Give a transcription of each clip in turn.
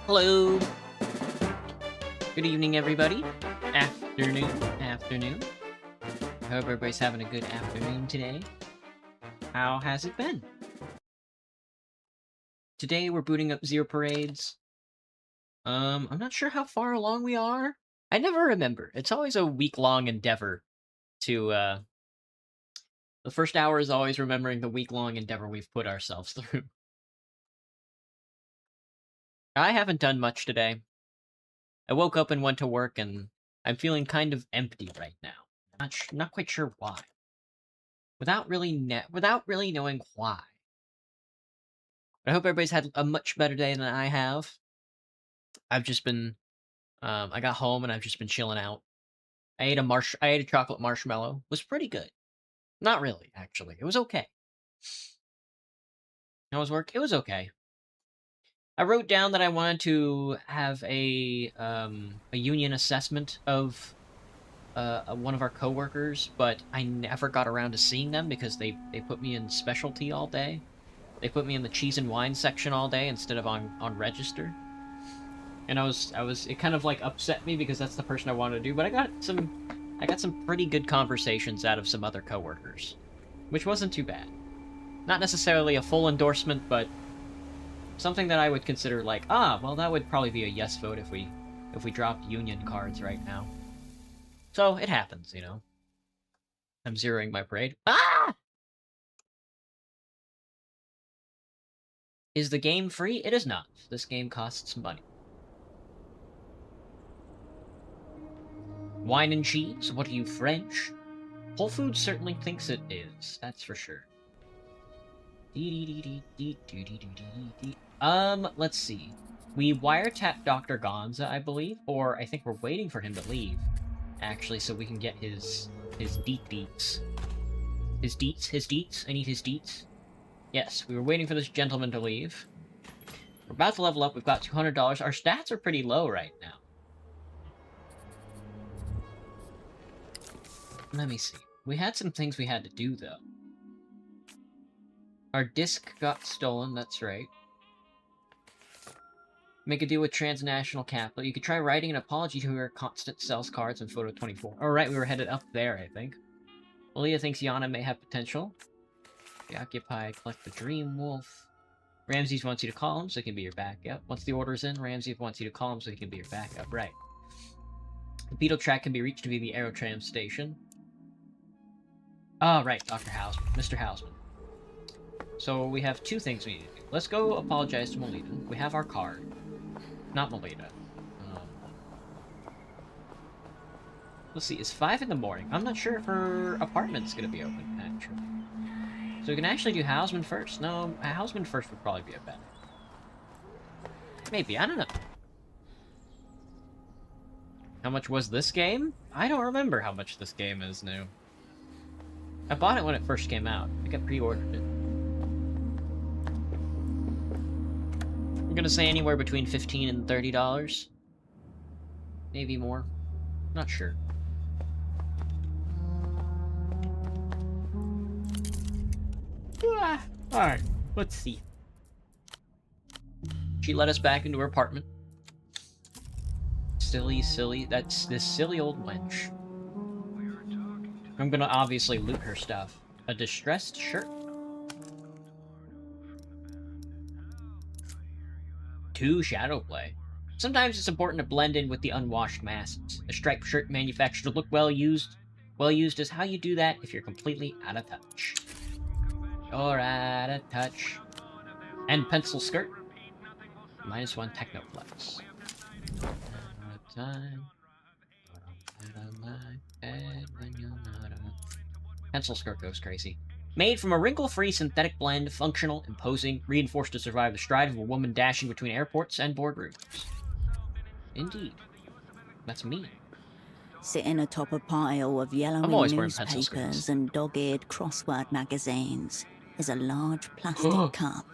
Hello. Good evening, everybody. Afternoon. I hope everybody's having a good afternoon today. How has it been? Today we're booting up Zero Parades. I'm not sure how far along we are. I never remember. It's always a week-long endeavor to, the first hour is always remembering the week-long endeavor we've put ourselves through. I haven't done much today. I woke up and went to work, and I'm feeling kind of empty right now. Not quite sure why. Without really knowing why. I hope everybody's had a much better day than I have. I've just been, I got home and I've just been chilling out. I ate a chocolate marshmallow. It was pretty good. Not really, actually. It was okay. How was work? It was okay. I wrote down that I wanted to have a union assessment of one of our coworkers, but I never got around to seeing them because they put me in specialty all day. They put me in the cheese and wine section all day instead of on register. And it kind of like upset me because that's the person I wanted to do, but I got some pretty good conversations out of some other coworkers, which wasn't too bad. Not necessarily a full endorsement, but something that I would consider like, well, that would probably be a yes vote if we dropped union cards right now. So it happens, you know. I'm zeroing my parade. Ah! Is the game free? It is not. This game costs money. Wine and cheese? What are you, French? Whole Foods certainly thinks it is. That's for sure. Let's see. We wiretapped Dr. Gonza, I believe, or I think we're waiting for him to leave, actually, so we can get his deets. His deets? I need his deets. Yes, we were waiting for this gentleman to leave. We're about to level up. We've got $200. Our stats are pretty low right now. Let me see. We had some things we had to do, though. Our disc got stolen, that's right. Make a deal with transnational capital. You could try writing an apology to her constant sells cards in Photo 24. Alright, we were headed up there, I think. Malia thinks Yana may have potential. Preoccupied, collect the Dream Wolf. Ramses wants you to call him so he can be your backup. Once the order's in, Ramses wants you to call him so he can be your backup. Right. The beetle track can be reached via the Aerotram station. Ah, right, Dr. Hausman. Mr. Hausman. So we have two things we need to do. Let's go apologize to Melita. We have our card. Not Melita. Let's see, it's 5 in the morning. I'm not sure if her apartment's gonna be open, actually. So we can actually do Hausman first. No, Hausman first would probably be a better. Maybe, I don't know. How much was this game? I don't remember how much this game is new. I bought it when it first came out. I think I pre-ordered it. I'm gonna say anywhere between $15 and $30. Maybe more. Not sure. Alright, let's see. She let us back into her apartment. Silly. That's this silly old wench. I'm gonna obviously loot her stuff. A distressed shirt. 2 Shadowplay. Sometimes it's important to blend in with the unwashed masses. A striped shirt manufactured to look well used is how you do that if you're completely out of touch. You're out of touch. And pencil skirt. -1 Technoplex. Pencil skirt goes crazy. Made from a wrinkle-free synthetic blend, functional, imposing, reinforced to survive the stride of a woman dashing between airports and boardrooms. Indeed. That's me. Sitting atop a pile of yellowing newspapers and dog-eared crossword magazines is a large plastic cup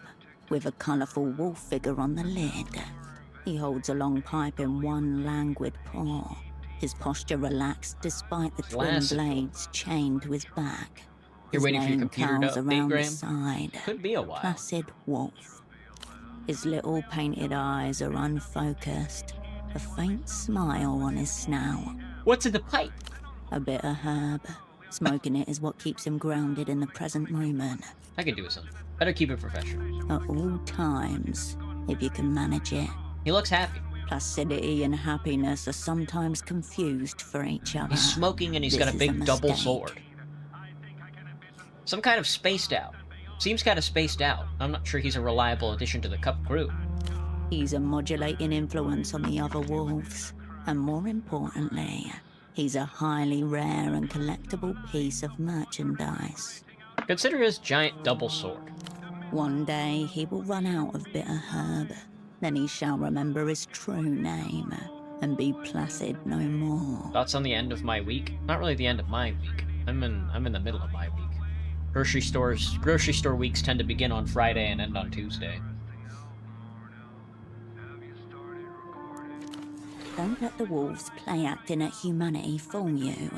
with a colourful wolf figure on the lid. He holds a long pipe in one languid paw, his posture relaxed despite the twin blades chained to his back. You're waiting for your computer to update, Graham? Side. Could be a while. Placid Wolf. His little painted eyes are unfocused, a faint smile on his snout. What's in the pipe? A bit of herb. Smoking it is what keeps him grounded in the present moment. I could do with something. Better keep it professional. At all times, if you can manage it. He looks happy. Placidity and happiness are sometimes confused for each other. He's smoking and he's got a big double sword. Some kind of spaced out. Seems kind of spaced out. I'm not sure he's a reliable addition to the Cup crew. He's a modulating influence on the other wolves. And more importantly, he's a highly rare and collectible piece of merchandise. Consider his giant double sword. One day he will run out of bitter herb. Then he shall remember his true name and be placid no more. Thoughts on the end of my week? Not really the end of my week. I'm in the middle of my week. Grocery store weeks tend to begin on Friday and end on Tuesday. Don't let the wolves play acting at humanity fool you.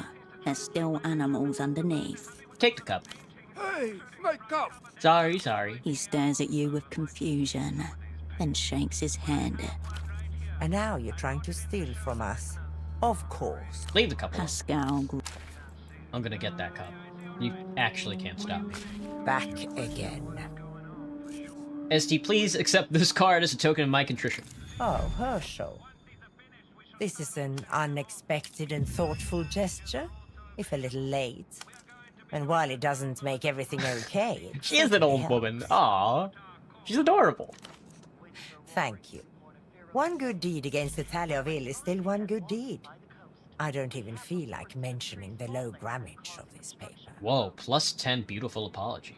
There's still animals underneath. Take the cup. Hey, my cup! Sorry. He stares at you with confusion, then shakes his head. And now you're trying to steal from us. Of course. Leave the cup alone. Pascal. I'm gonna get that cup. You actually can't stop me. Back again. ST, please accept this card as a token of my contrition. Oh, Herschel. This is an unexpected and thoughtful gesture, if a little late. And while it doesn't make everything okay... She is an old woman. Aww. She's adorable. Thank you. One good deed against the tally of ill is still one good deed. I don't even feel like mentioning the low grammage of this paper. Whoa, +10 beautiful apology.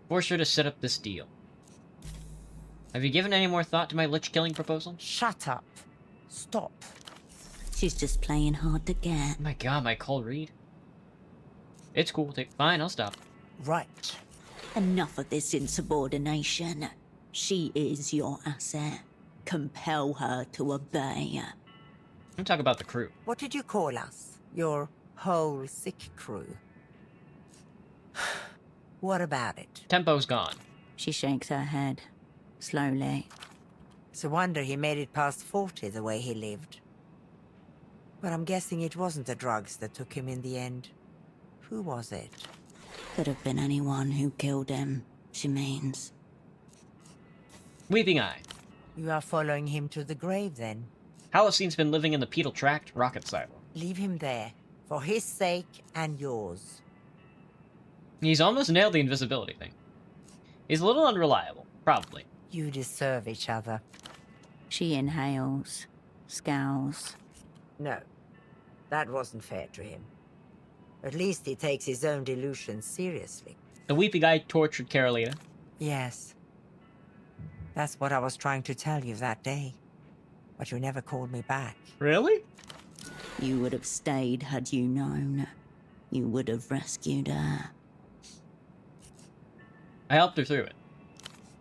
Force her to set up this deal. Have you given any more thought to my lich killing proposal? Shut up. Stop. She's just playing hard to get. Oh my god, my cold read. It's cool. Fine, I'll stop. Right. Enough of this insubordination. She is your asset. Compel her to obey. I'm talking about the crew. What did you call us? Your whole sick crew? What about it? Tempo's gone. She shakes her head, slowly. It's a wonder he made it past 40 the way he lived. But I'm guessing it wasn't the drugs that took him in the end. Who was it? Could have been anyone who killed him, she means. Weeping Eye. You are following him to the grave, then? Halocine's been living in the Pedal Tract rocket silo. Leave him there, for his sake and yours. He's almost nailed the invisibility thing. He's a little unreliable, probably. You deserve each other. She inhales, scowls. No, that wasn't fair to him. At least he takes his own delusions seriously. The Weeping Eye tortured Carolina. Yes. That's what I was trying to tell you that day. But you never called me back. Really? You would have stayed had you known. You would have rescued her. I helped her through it.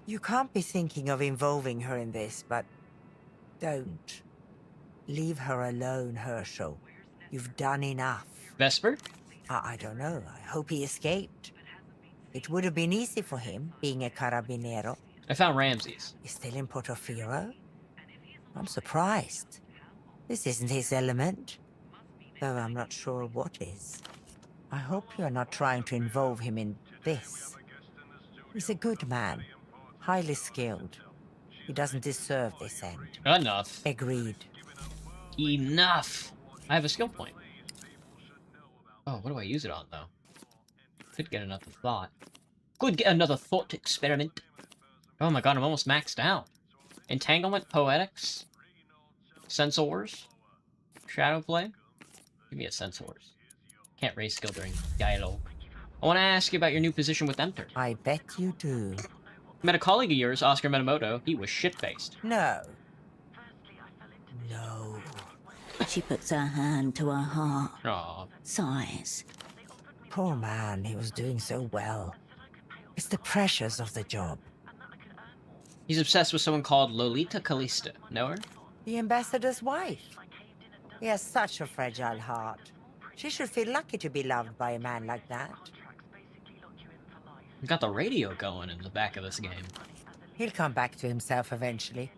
You can't be thinking of involving her in this, but don't. Leave her alone, Herschel. You've done enough. Vesper? I don't know. I hope he escaped. It would have been easy for him, being a carabinero. I found Ramses. He's still in Portofino? I'm surprised. This isn't his element. Though I'm not sure what is. I hope you're not trying to involve him in this. He's a good man. Highly skilled. He doesn't deserve this end. Enough. Agreed. Enough! I have a skill point. Oh, what do I use it on, though? Could get another thought. Could get another thought experiment. Oh my god, I'm almost maxed out. Entanglement, Poetics, Sensors, Shadowplay. Give me a Sensors. Can't raise skill during dialogue. I want to ask you about your new position with Emter. I bet you do. Met a colleague of yours, Oscar Minamoto. He was shit-faced. No. No. She puts her hand to her heart. Aw. Sighs. Poor man, he was doing so well. It's the pressures of the job. He's obsessed with someone called Lolita Calista. Know her? The ambassador's wife. He has such a fragile heart. She should feel lucky to be loved by a man like that. We got the radio going in the back of this game. He'll come back to himself eventually.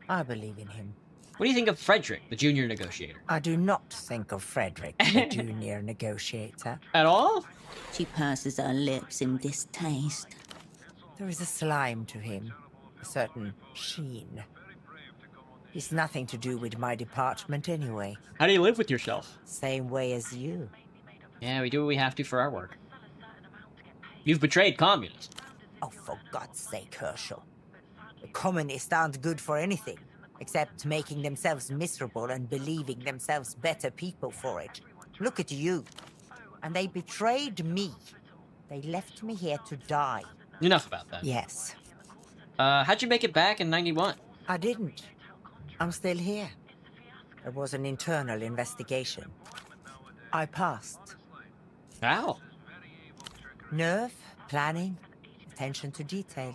I believe in him. What do you think of Frederick, the junior negotiator? I do not think of Frederick, the junior negotiator. At all? She purses her lips in distaste. There is a slime to him, a certain sheen. It's nothing to do with my department anyway. How do you live with yourself? Same way as you. Yeah, we do what we have to for our work. You've betrayed communists. Oh, for God's sake, Herschel. The communists aren't good for anything, except making themselves miserable and believing themselves better people for it. Look at you. And they betrayed me. They left me here to die. Enough about that. Yes. How'd you make it back in 91? I didn't. I'm still here. There was an internal investigation. I passed. How? Nerve, planning, attention to detail.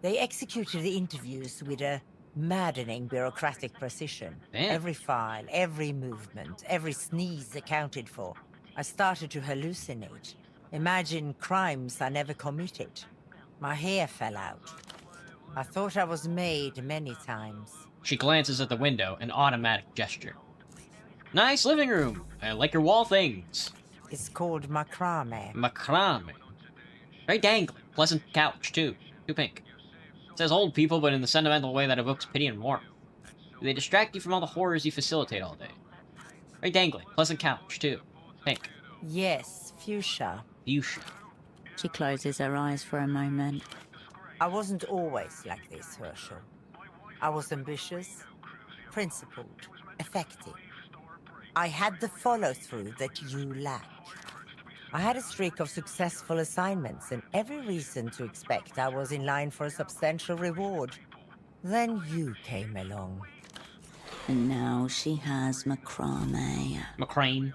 They executed the interviews with a maddening bureaucratic precision. Damn. Every file, every movement, every sneeze accounted for. I started to hallucinate. Imagine crimes I never committed. My hair fell out. I thought I was made many times. She glances at the window, an automatic gesture. Nice living room. I like your wall things. It's called macrame. Macrame. Very dangling. Pleasant couch, too. Too pink. It says old people, but in the sentimental way that evokes pity and warmth. Do they distract you from all the horrors you facilitate all day? Very dangling. Pleasant couch, too. Pink. Yes, fuchsia. Fuchsia. She closes her eyes for a moment. I wasn't always like this, Herschel. I was ambitious, principled, effective. I had the follow-through that you lack. I had a streak of successful assignments and every reason to expect I was in line for a substantial reward. Then you came along. And now she has macrame. Macrame.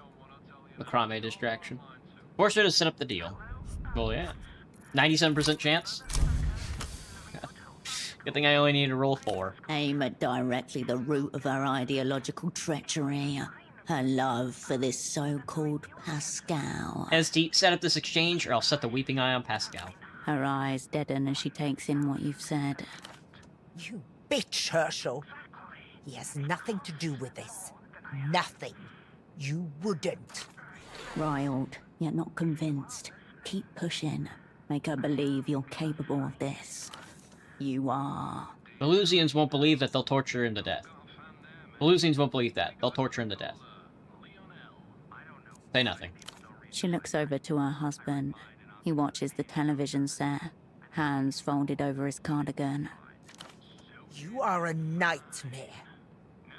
Macrame distraction. Forced her to set up the deal. Well, yeah. 97% chance? Good thing I only need to roll 4. Aim at directly the root of her ideological treachery. Her love for this so-called Pascal. Esti, set up this exchange, or I'll set the weeping eye on Pascal. Her eyes deaden as she takes in what you've said. You bitch, Herschel. He has nothing to do with this. Nothing. You wouldn't. Riled, yet not convinced. Keep pushing. Make her believe you're capable of this. You are. Belusians won't believe that they'll torture him to death. Belusians won't believe that. They'll torture him to death. Say nothing. She looks over to her husband. He watches the television set, hands folded over his cardigan. You are a nightmare.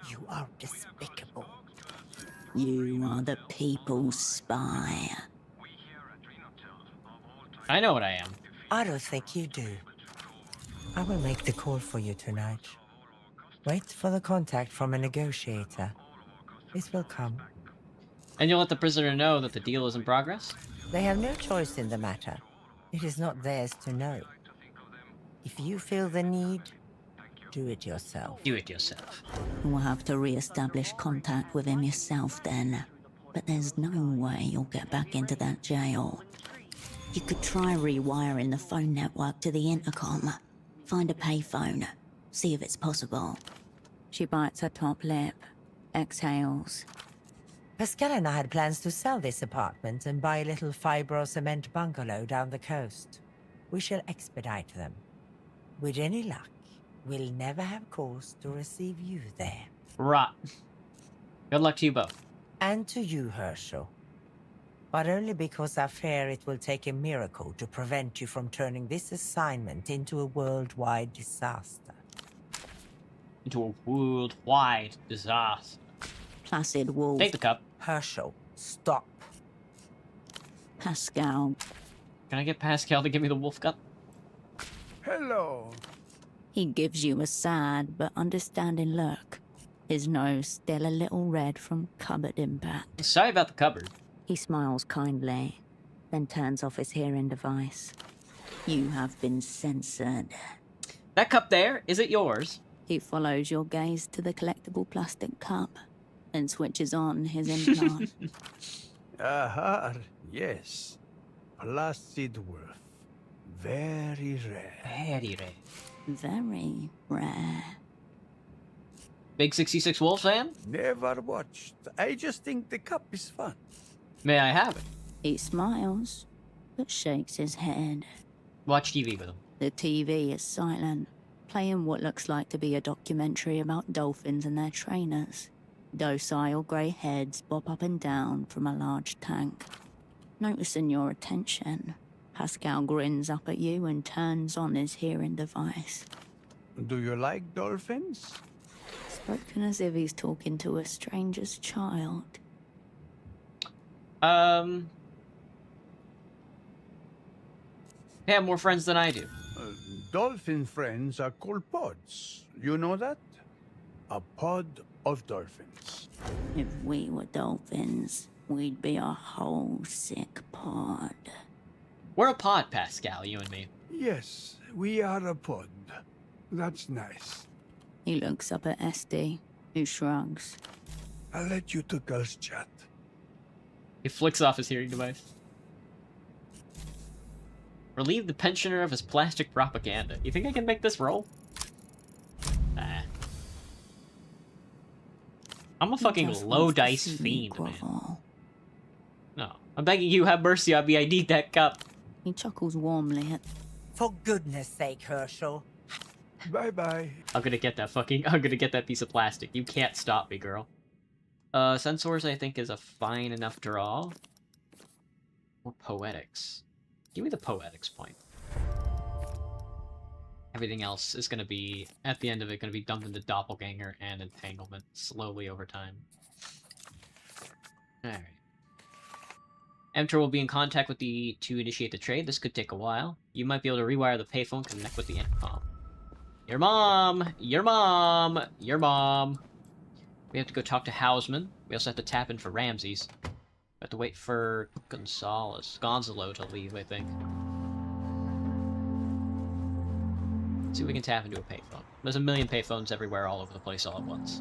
You are despicable. You are the people's spy. I know what I am. I don't think you do. I will make the call for you tonight. Wait for the contact from a negotiator. It will come. And you'll let the prisoner know that the deal is in progress? They have no choice in the matter. It is not theirs to know. If you feel the need, do it yourself. Do it yourself. You'll have to re-establish contact with him yourself then. But there's no way you'll get back into that jail. You could try rewiring the phone network to the intercom. Find a payphone. See if it's possible. She bites her top lip. Exhales. Pascal and I had plans to sell this apartment and buy a little fibro-cement bungalow down the coast. We shall expedite them. With any luck, we'll never have cause to receive you there. Rot. Good luck to you both. And to you, Herschel. But only because I fear it will take a miracle to prevent you from turning this assignment into a worldwide disaster. Into a worldwide disaster. Placid wolf. Take the cup. Herschel, stop. Pascal. Can I get Pascal to give me the wolf cup? Hello. He gives you a sad but understanding look. His nose still a little red from cupboard impact. Sorry about the cupboard. He smiles kindly, then turns off his hearing device. You have been censored. That cup there, is it yours? He follows your gaze to the collectible plastic cup. and switches on his implant. Aha, yes. Placid wolf. Very rare. Very rare. Very rare. Big 66 Wolves fan? Never watched. I just think the cup is fun. May I have it? He smiles, but shakes his head. Watch TV with him. The TV is silent, playing what looks like to be a documentary about dolphins and their trainers. Docile grey heads bob up and down from a large tank. Noticing your attention, Pascal grins up at you and turns on his hearing device. Do you like dolphins? Spoken as if he's talking to a stranger's child. They have more friends than I do. Dolphin friends are called pods. You know that? A pod of dolphins. If we were dolphins, we'd be a whole sick pod. We're a pod, Pascal, you and me. Yes, we are a pod. That's nice. He looks up at Esty, who shrugs. I'll let you two girls chat. He flicks off his hearing device. Relieve the pensioner of his plastic propaganda. You think I can make this roll? Nah. I'm a fucking low dice fiend, man. No. I'm begging you, have mercy on me. I need that cup. He chuckles warmly at... For goodness sake, Herschel. Bye-bye. I'm gonna get that piece of plastic. You can't stop me, girl. Sensors, I think, is a fine enough draw. Or poetics. Give me the poetics point. Everything else is gonna be, at the end of it, gonna be dumped into doppelganger and entanglement slowly over time. Alright. Enter will be in contact with to initiate the trade. This could take a while. You might be able to rewire the payphone and connect with the intercom. Your mom! Your mom! Your mom! We have to go talk to Hausman. We also have to tap in for Ramses. We have to wait for Gonzalo to leave, I think. Let's see if we can tap into a payphone. There's a million payphones everywhere, all over the place, all at once.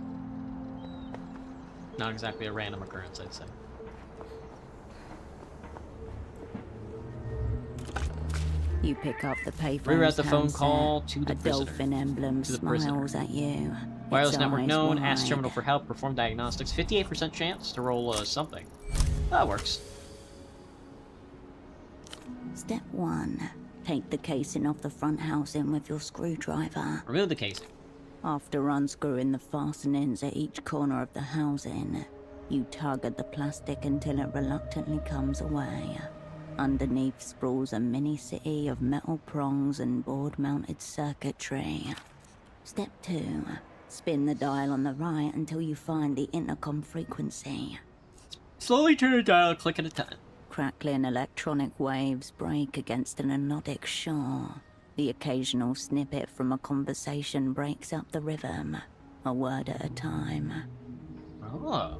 Not exactly a random occurrence, I'd say. You pick up the payphone. Reroute the phone call to the A prisoner. dolphin emblem smiles at you. Wireless Its network eyes known. wide. Ask terminal for help. Perform diagnostics. 58% chance to roll something. That works. Step 1. Take the casing off the front housing with your screwdriver. Remove the casing. After unscrewing the fastenings at each corner of the housing, you tug at the plastic until it reluctantly comes away. Underneath sprawls a mini-city of metal prongs and board-mounted circuitry. Step 2. Spin the dial on the right until you find the intercom frequency. Slowly turn the dial, click at a time. Crackling electronic waves break against an anodic shore. The occasional snippet from a conversation breaks up the rhythm, a word at a time. Oh.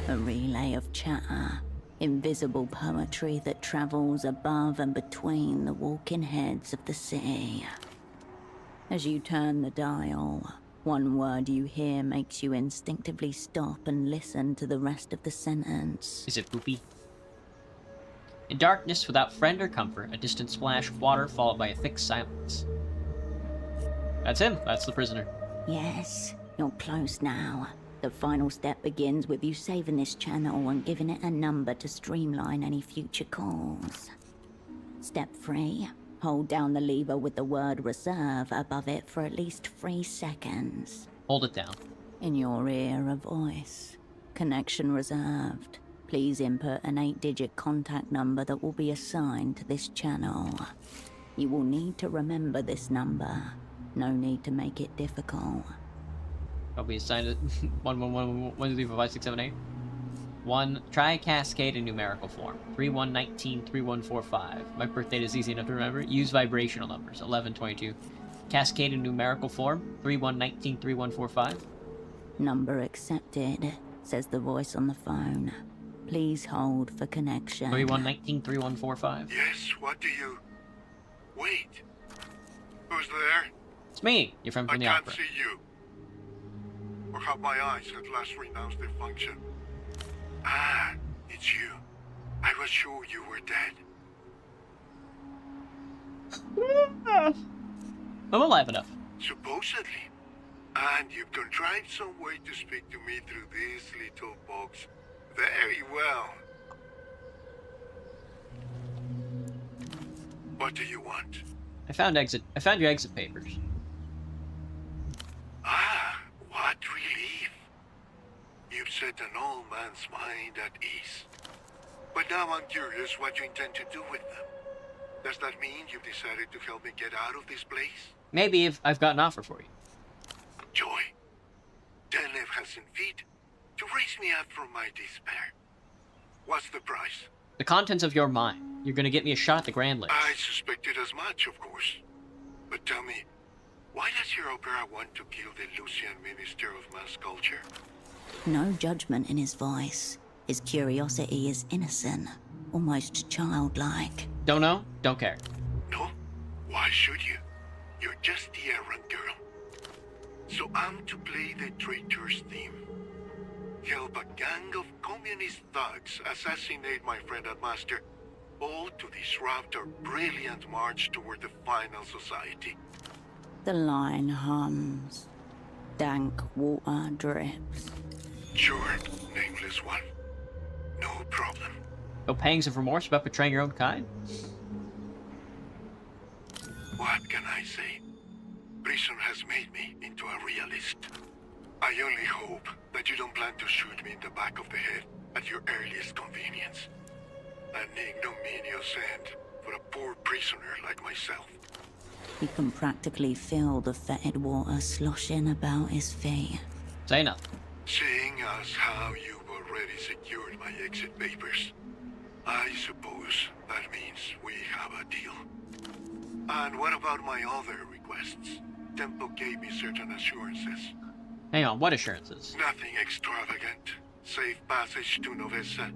A relay of chatter, invisible poetry that travels above and between the walking heads of the city. As you turn the dial, one word you hear makes you instinctively stop and listen to the rest of the sentence. Is it poopy? In darkness, without friend or comfort, a distant splash of water followed by a thick silence. That's him. That's the prisoner. Yes, you're close now. The final step begins with you saving this channel and giving it a number to streamline any future calls. Step 3. Hold down the lever with the word reserve above it for at least 3 seconds. Hold it down. In your ear, a voice. Connection reserved. Please input an 8-digit contact number that will be assigned to this channel. You will need to remember this number. No need to make it difficult. I'll be assigned to 111 1 2 3 4 5 6 7 8. 1. Try Cascade in numerical form. 3119 3145. My birth date is easy enough to remember. Use vibrational numbers. 1122. Cascade in numerical form. 3119 3145. Number accepted, says the voice on the phone. Please hold for connection. 3119 3145. Yes, what do you... Wait. Who's there? It's me, your friend from the opera. see you. or have my eyes at last renounced their function. Ah, it's you. I was sure you were dead. I'm alive enough. Supposedly. And you've contrived some way to speak to me through this little box. Very well. What do you want? I found your exit papers. Ah, what relief. You've set an old man's mind at ease. But now I'm curious what you intend to do with them. Does that mean you've decided to help me get out of this place? Maybe if I've got an offer for you. Joy. Denlev has seen fit to raise me up from my despair. What's the price? The contents of your mind. You're gonna get me a shot at the Grand Lich. I suspected as much, of course. But tell me, why does your opera want to kill the Lucian Minister of Mass Culture? No judgment in his voice. His curiosity is innocent, almost childlike. Don't know? Don't care. No? Why should you? You're just the errand girl. So I'm to play the traitor's theme. Help a gang of communist thugs assassinate my friend and master, all to disrupt our brilliant march toward the final society. The line hums. Dank water drips. Sure, nameless one. No problem. No pangs of remorse about betraying your own kind? What can I say? Prison has made me into a realist. I only hope that you don't plan to shoot me in the back of the head at your earliest convenience. An ignominious end for a poor prisoner like myself. He can practically feel the fetid water sloshing about his feet. Say nothing. Seeing as how you've already secured my exit papers, I suppose that means we have a deal. And what about my other requests? Tempo gave me certain assurances. Hang on, what assurances? Nothing extravagant. Safe passage to Novessa,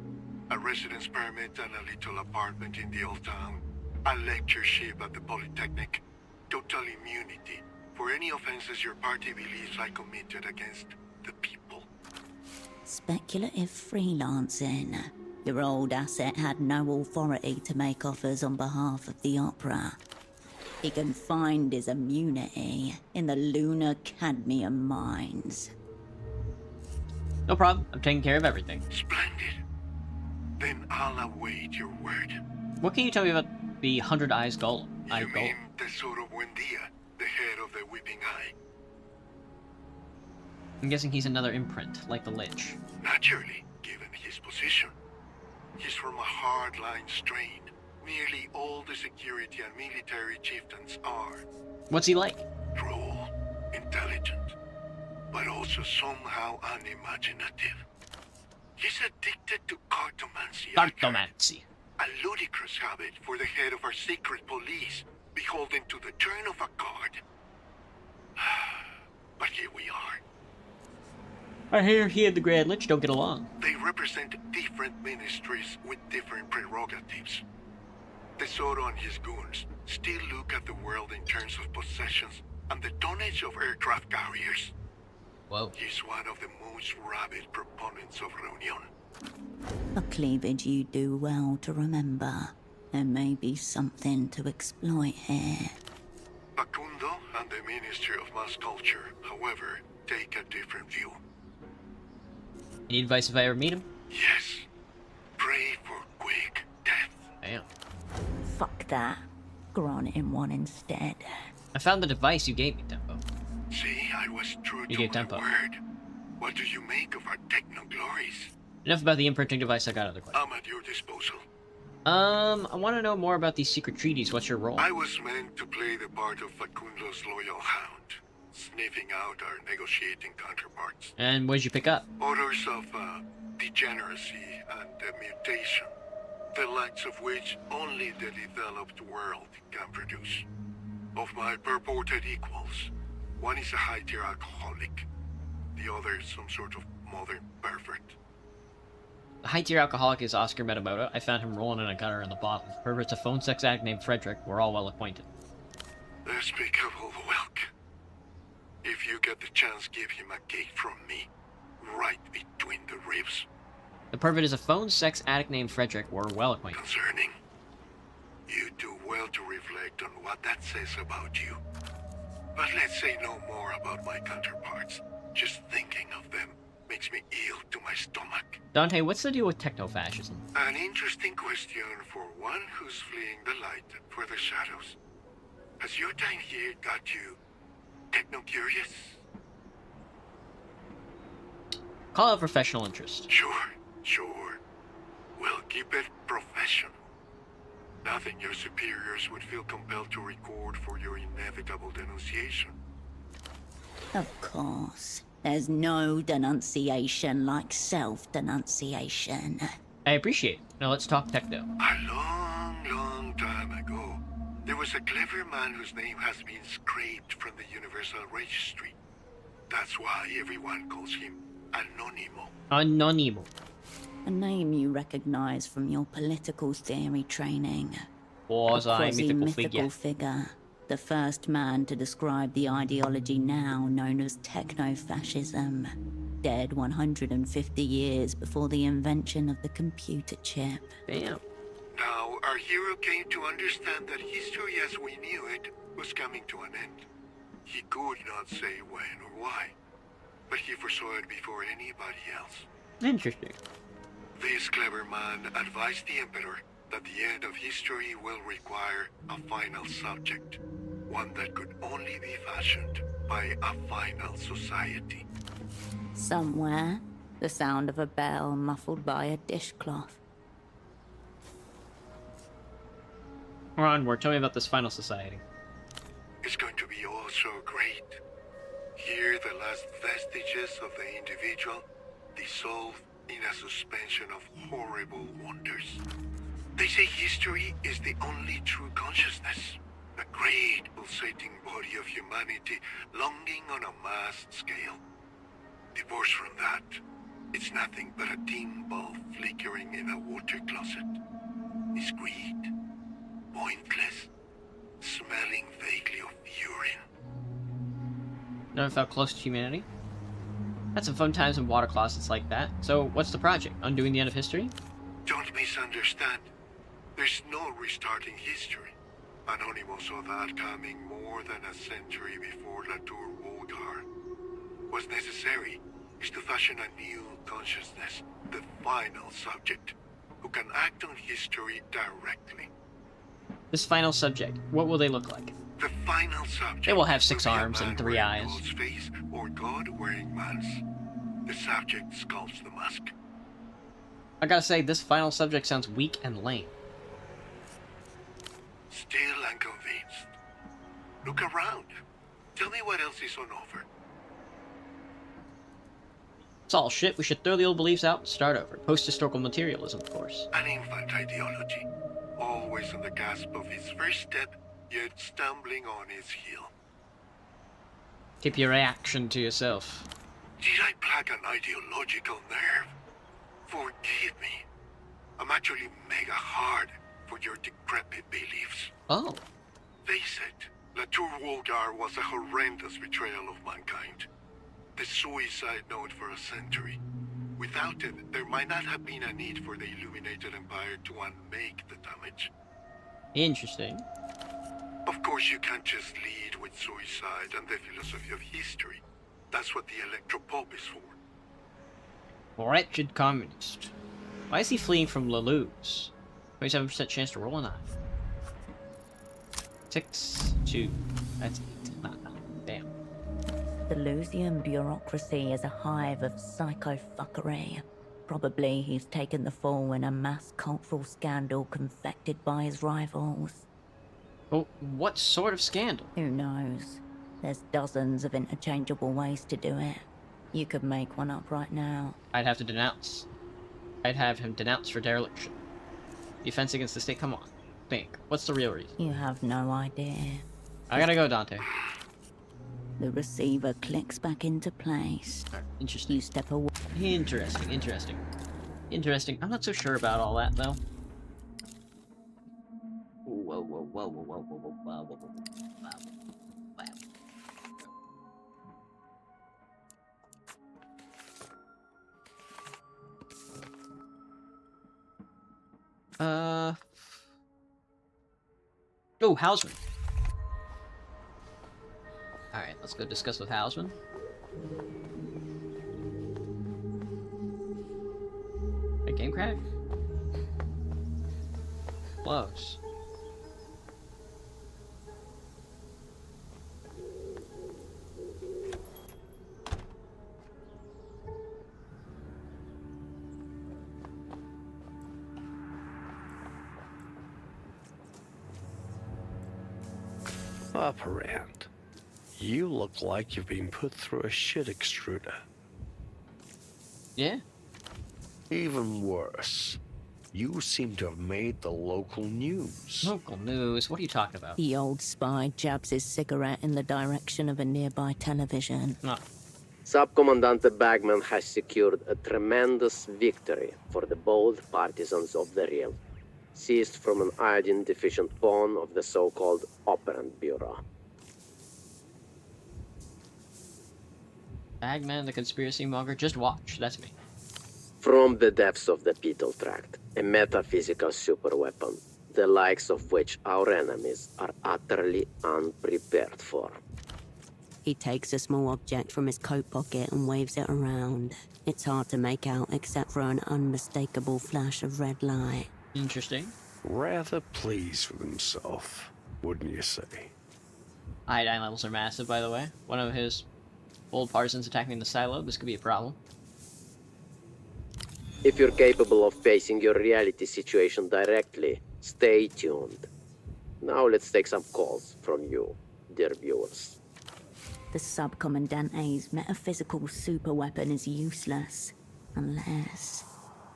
a residence permit and a little apartment in the old town, a lectureship at the Polytechnic, total immunity for any offenses your party believes I committed against the people. Speculative freelancing. Your old asset had no authority to make offers on behalf of the opera. He can find his immunity in the lunar cadmium mines. No problem. I'm taking care of everything. Splendid. Then I'll await your word. What can you tell me about the 100 Eyes Golem? You mean Tesoro Buendia, the head of the Weeping Eye? I'm guessing he's another imprint, like the Lich. Naturally, given his position. He's from a hardline strain. Nearly all the security and military chieftains are. What's he like? Cruel, intelligent, but also somehow unimaginative. He's addicted to cartomancy. Cartomancy. A ludicrous habit for the head of our secret police, beholden to the turn of a card. But here we are. I hear he and the Grand Lich don't get along. They represent different ministries with different prerogatives. Tesoro and his goons still look at the world in terms of possessions and the tonnage of aircraft carriers. Whoa. He's one of the most rabid proponents of Reunion. A cleavage you do well to remember. There may be something to exploit here. Facundo and the Ministry of Mass Culture, however, take a different view. Any advice if I ever meet him? Yes. Pray for quick death. I am. Fuck that. Grant him one instead. I found the device you gave me, Tempo. See, I was true You to gave my Tempo. word. What do you make of our techno-glories? Enough about the imprinting device, I got other questions. I'm at your disposal. I want to know more about these secret treaties. What's your role? I was meant to play the part of Facundo's loyal hound, sniffing out our negotiating counterparts. And what did you pick up? Odors of degeneracy and mutation, the likes of which only the developed world can produce. Of my purported equals, one is a high-tier alcoholic, the other is some sort of modern pervert. The high-tier alcoholic is Oscar Metamoto. I found him rolling in a gutter in the bottom. Pervert's a phone sex addict named Frederick. We're all well acquainted. Despicable whelk. If you get the chance, give him a cake from me. Right between the ribs. The pervert is a phone sex addict named Frederick. We're well acquainted. Concerning. You do well to reflect on what that says about you. But let's say no more about my counterparts. Just thinking of them makes me ill to my stomach. Dante, what's the deal with techno-fascism? An interesting question for one who's fleeing the light for the shadows. Has your time here got you techno-curious? Call it professional interest. Sure. We'll keep it professional. Nothing your superiors would feel compelled to record for your inevitable denunciation. Of course. There's no denunciation like self-denunciation. I appreciate it. Now let's talk techno. A long time ago, there was a clever man whose name has been scraped from the Universal Registry. That's why everyone calls him Anonimo. Anonimo. A name you recognize from your political theory training. Was a I mythical quasi-mythical figure. The first man to describe the ideology now known as techno-fascism. Dead 150 years before the invention of the computer chip. Damn. Now, our hero came to understand that history as we knew it was coming to an end. He could not say when or why, but he foresaw it before anybody else. Interesting. This clever man advised the Emperor that the end of history will require a final subject, one that could only be fashioned by a final society. Somewhere, the sound of a bell muffled by a dishcloth. Onward, tell me about this final society. It's going to be all so great. Here, the last vestiges of the individual dissolve in a suspension of horrible wonders. They say history is the only true consciousness, a great pulsating body of humanity longing on a mass scale. Divorced from that, it's nothing but a dim bulb flickering in a water closet. Discreet, pointless, smelling vaguely of urine. Never felt close to humanity. Had some fun times in water closets like that. So, what's the project? Undoing the end of history? Don't misunderstand. There's no restarting history. Anonymous saw that coming more than a century before Latour Wolgar. What's necessary is to fashion a new consciousness, the final subject, who can act on history directly. This final subject, what will they look like? The final subject. They will have 6 be a arms and man 3 wearing eyes. God's face or God wearing man's. The subject sculpts the mask. I gotta say, this final subject sounds weak and lame. Still unconvinced. Look around. Tell me what else is on offer. It's all shit. We should throw the old beliefs out and start over. Post-historical materialism, of course. An infant ideology. Always on the cusp of its first step, yet stumbling on its heel. Keep your reaction to yourself. Did I plague an ideological nerve? Forgive me. I'm actually mega hard for your decrepit beliefs. Oh. Face it, Latour Wolgar was a horrendous betrayal of mankind. The suicide note for a century. Without it, there might not have been a need for the Illuminated Empire to unmake the damage. Interesting. Of course, you can't just lead with suicide and the philosophy of history. That's what the Electropop is for. Wretched communist. Why is he fleeing from Lelou's? 27% chance to roll a 9. 6, 2. That's 8. Damn. The Lusian bureaucracy is a hive of psycho-fuckery. Probably he's taken the fall in a mass cultural scandal confected by his rivals. Well, what sort of scandal? Who knows? There's dozens of interchangeable ways to do it. You could make one up right now. I'd have to denounce. I'd have him denounced for dereliction. The offense against the state, come on. Think. What's the real reason? You have no idea. I gotta go, Dante. The receiver clicks back into place. Alright, interesting. You step away. Interesting. I'm not so sure about all that, though. Whoa. Oh, Hausman. Alright, let's go discuss with Hausman. A game crack? Close. Operant, you look like you've been put through a shit extruder. Yeah? Even worse, you seem to have made the local news. Local news? What are you talking about? The old spy jabs his cigarette in the direction of a nearby television. No. Subcommandante Bagman has secured a tremendous victory for the bold partisans of the realm, seized from an iodine-deficient pawn of the so-called Operant Bureau. Bagman, the conspiracy monger, just watch. That's me. From the depths of the Beetle Tract, a metaphysical superweapon, the likes of which our enemies are utterly unprepared for. He takes a small object from his coat pocket and waves it around. It's hard to make out except for an unmistakable flash of red light. Interesting. Rather pleased with himself, wouldn't you say? Iodine levels are massive, by the way. One of his old partisans attacking the silo. This could be a problem. If you're capable of facing your reality situation directly, stay tuned. Now let's take some calls from you, dear viewers. The Subcommandante's metaphysical superweapon is useless, unless...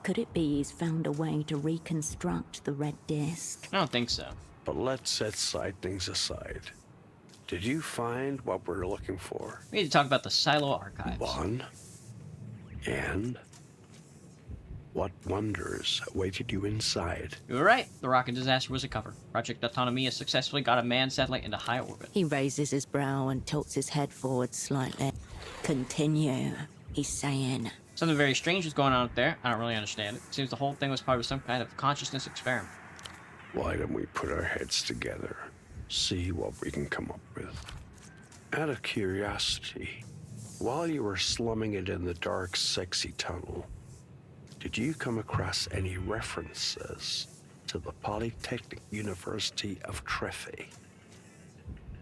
Could it be he's found a way to reconstruct the red disc? I don't think so. But let's set side things aside. Did you find what we're looking for? We need to talk about the silo archives. One. And what wonders awaited you inside? You were right. The rocket disaster was a cover. Project Autonomia successfully got a manned satellite into high orbit. He raises his brow and tilts his head forward slightly. Continue, he's saying. Something very strange is going on up there. I don't really understand it. Seems the whole thing was part of some kind of consciousness experiment. Why don't we put our heads together, see what we can come up with? Out of curiosity, while you were slumming it in the dark, sexy tunnel, did you come across any references to the Polytechnic University of Trefe?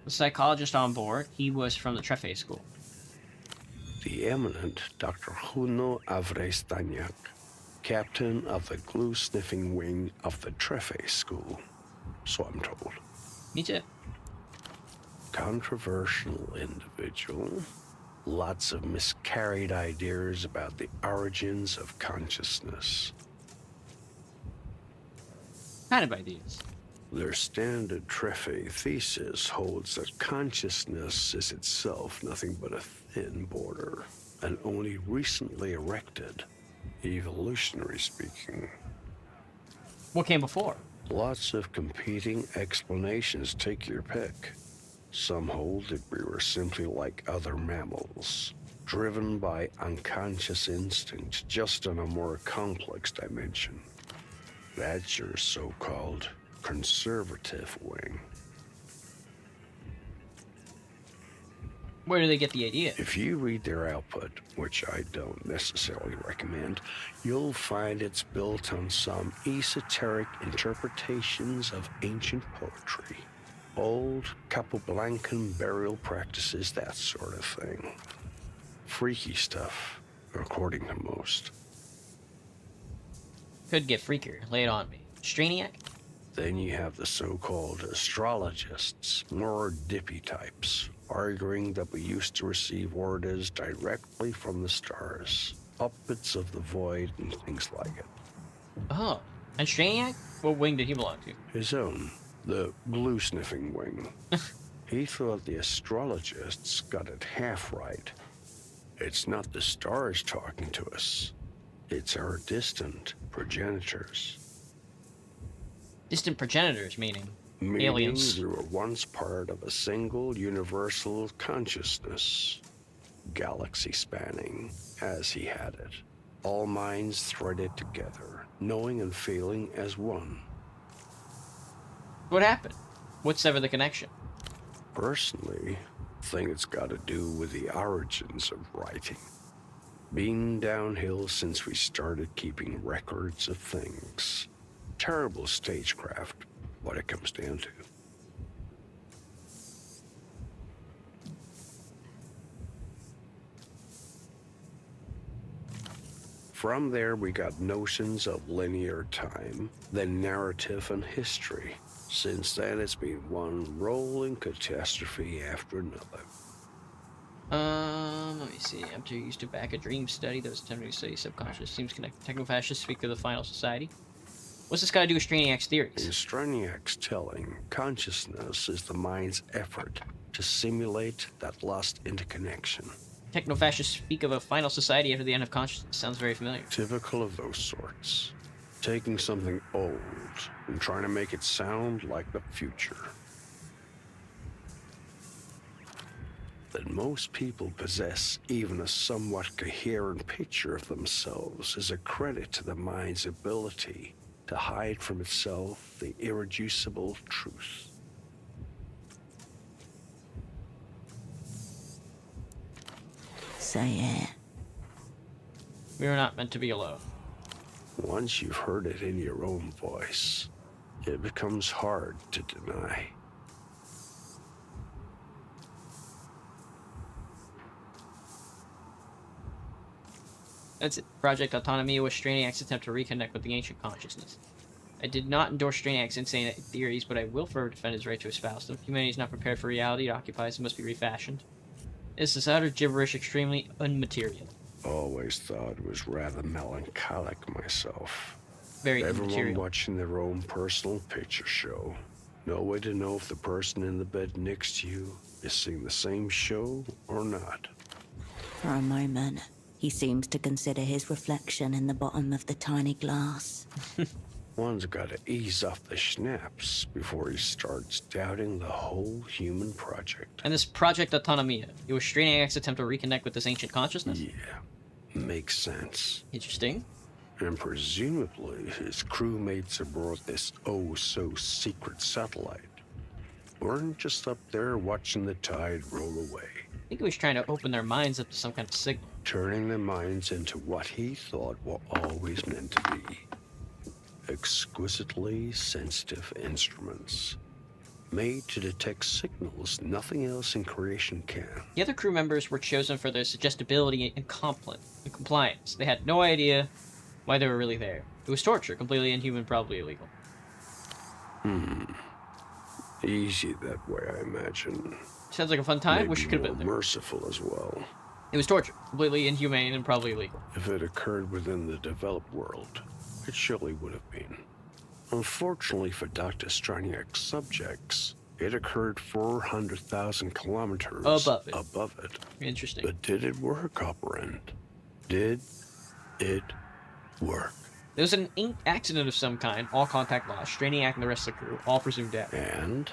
The psychologist on board, he was from the Trefe school. The eminent Dr. Juno Avrestaniak, captain of the glue-sniffing wing of the Trefe school, so I'm told. Me too. Controversial individual. Lots of miscarried ideas about the origins of consciousness. Kind of ideas. Their standard Trefe thesis holds that consciousness is itself nothing but a thin border, and only recently erected, evolutionary speaking. What came before? Lots of competing explanations, take your pick. Some hold that we were simply like other mammals, driven by unconscious instinct, just on a more complex dimension. That's your so-called conservative wing. Where do they get the idea? If you read their output, which I don't necessarily recommend, you'll find it's built on some esoteric interpretations of ancient poetry. Old Capoblancan burial practices, that sort of thing. Freaky stuff, according to most. Could get freakier. Lay it on me. Straniac? Then you have the so-called astrologists, more dippy types, arguing that we used to receive orders directly from the stars, uppets of the void and things like it. Oh. And Straniac? What wing did he belong to? His own, the glue-sniffing wing. He thought the astrologists got it half right. It's not the stars talking to us. It's our distant progenitors. Distant progenitors, meaning Aliens. aliens. We were once part of a single universal consciousness. Galaxy spanning, as he had it. All minds threaded together, knowing and feeling as one. What happened? What's ever the connection? Personally, I think it's got to do with the origins of writing. Been downhill since we started keeping records of things. Terrible stagecraft, what it comes down to. From there, we got notions of linear time, then narrative and history. Since then, it's been one rolling catastrophe after another. Let me see. After you used to back a dream study that was attempting to study subconscious, seems connected. Techno-fascists speak of the final society. What's this got to do with Straniak's theories? In Straniak's telling, consciousness is the mind's effort to simulate that lost interconnection. Techno-fascists speak of a final society after the end of consciousness. Sounds very familiar. Typical of those sorts. Taking something old and trying to make it sound like the future. That most people possess even a somewhat coherent picture of themselves is a credit to the mind's ability to hide from itself the irreducible truth. Say it. We were not meant to be alone. Once you've heard it in your own voice, it becomes hard to deny. That's it. Project Autonomia was Straniak's attempt to reconnect with the ancient consciousness. I did not endorse Straniak's insane theories, but I will forever defend his right to espouse them. Humanity is not prepared for reality it occupies and must be refashioned. This is utter gibberish, extremely unmaterial. Always thought it was rather melancholic myself. Very Everyone immaterial. watching their own personal picture show. No way to know if the person in the bed next to you is seeing the same show or not. For a moment, he seems to consider his reflection in the bottom of the tiny glass. One's got to ease off the schnapps before he starts doubting the whole human project. And this Project Autonomia, it was Straniak's attempt to reconnect with this ancient consciousness? Yeah, makes sense. Interesting. And presumably his crewmates aboard this oh-so-secret satellite weren't just up there watching the tide roll away. I think he was trying to open their minds up to some kind of signal. Turning their minds into what he thought were always meant to be. Exquisitely sensitive instruments. Made to detect signals nothing else in creation can. The other crew members were chosen for their suggestibility and compliance. They had no idea why they were really there. It was torture, completely inhuman, probably illegal. Easy that way, I imagine. Sounds like a fun time. Maybe Wish you could have more been there. merciful as well. It was torture, completely inhumane and probably illegal. If it occurred within the developed world, it surely would have been. Unfortunately for Dr. Straniak's subjects, it occurred 400,000 kilometers above it. Interesting. But did it work, Operand? Did it work? There was an accident of some kind, all contact lost, Straniak and the rest of the crew, all presumed dead. And?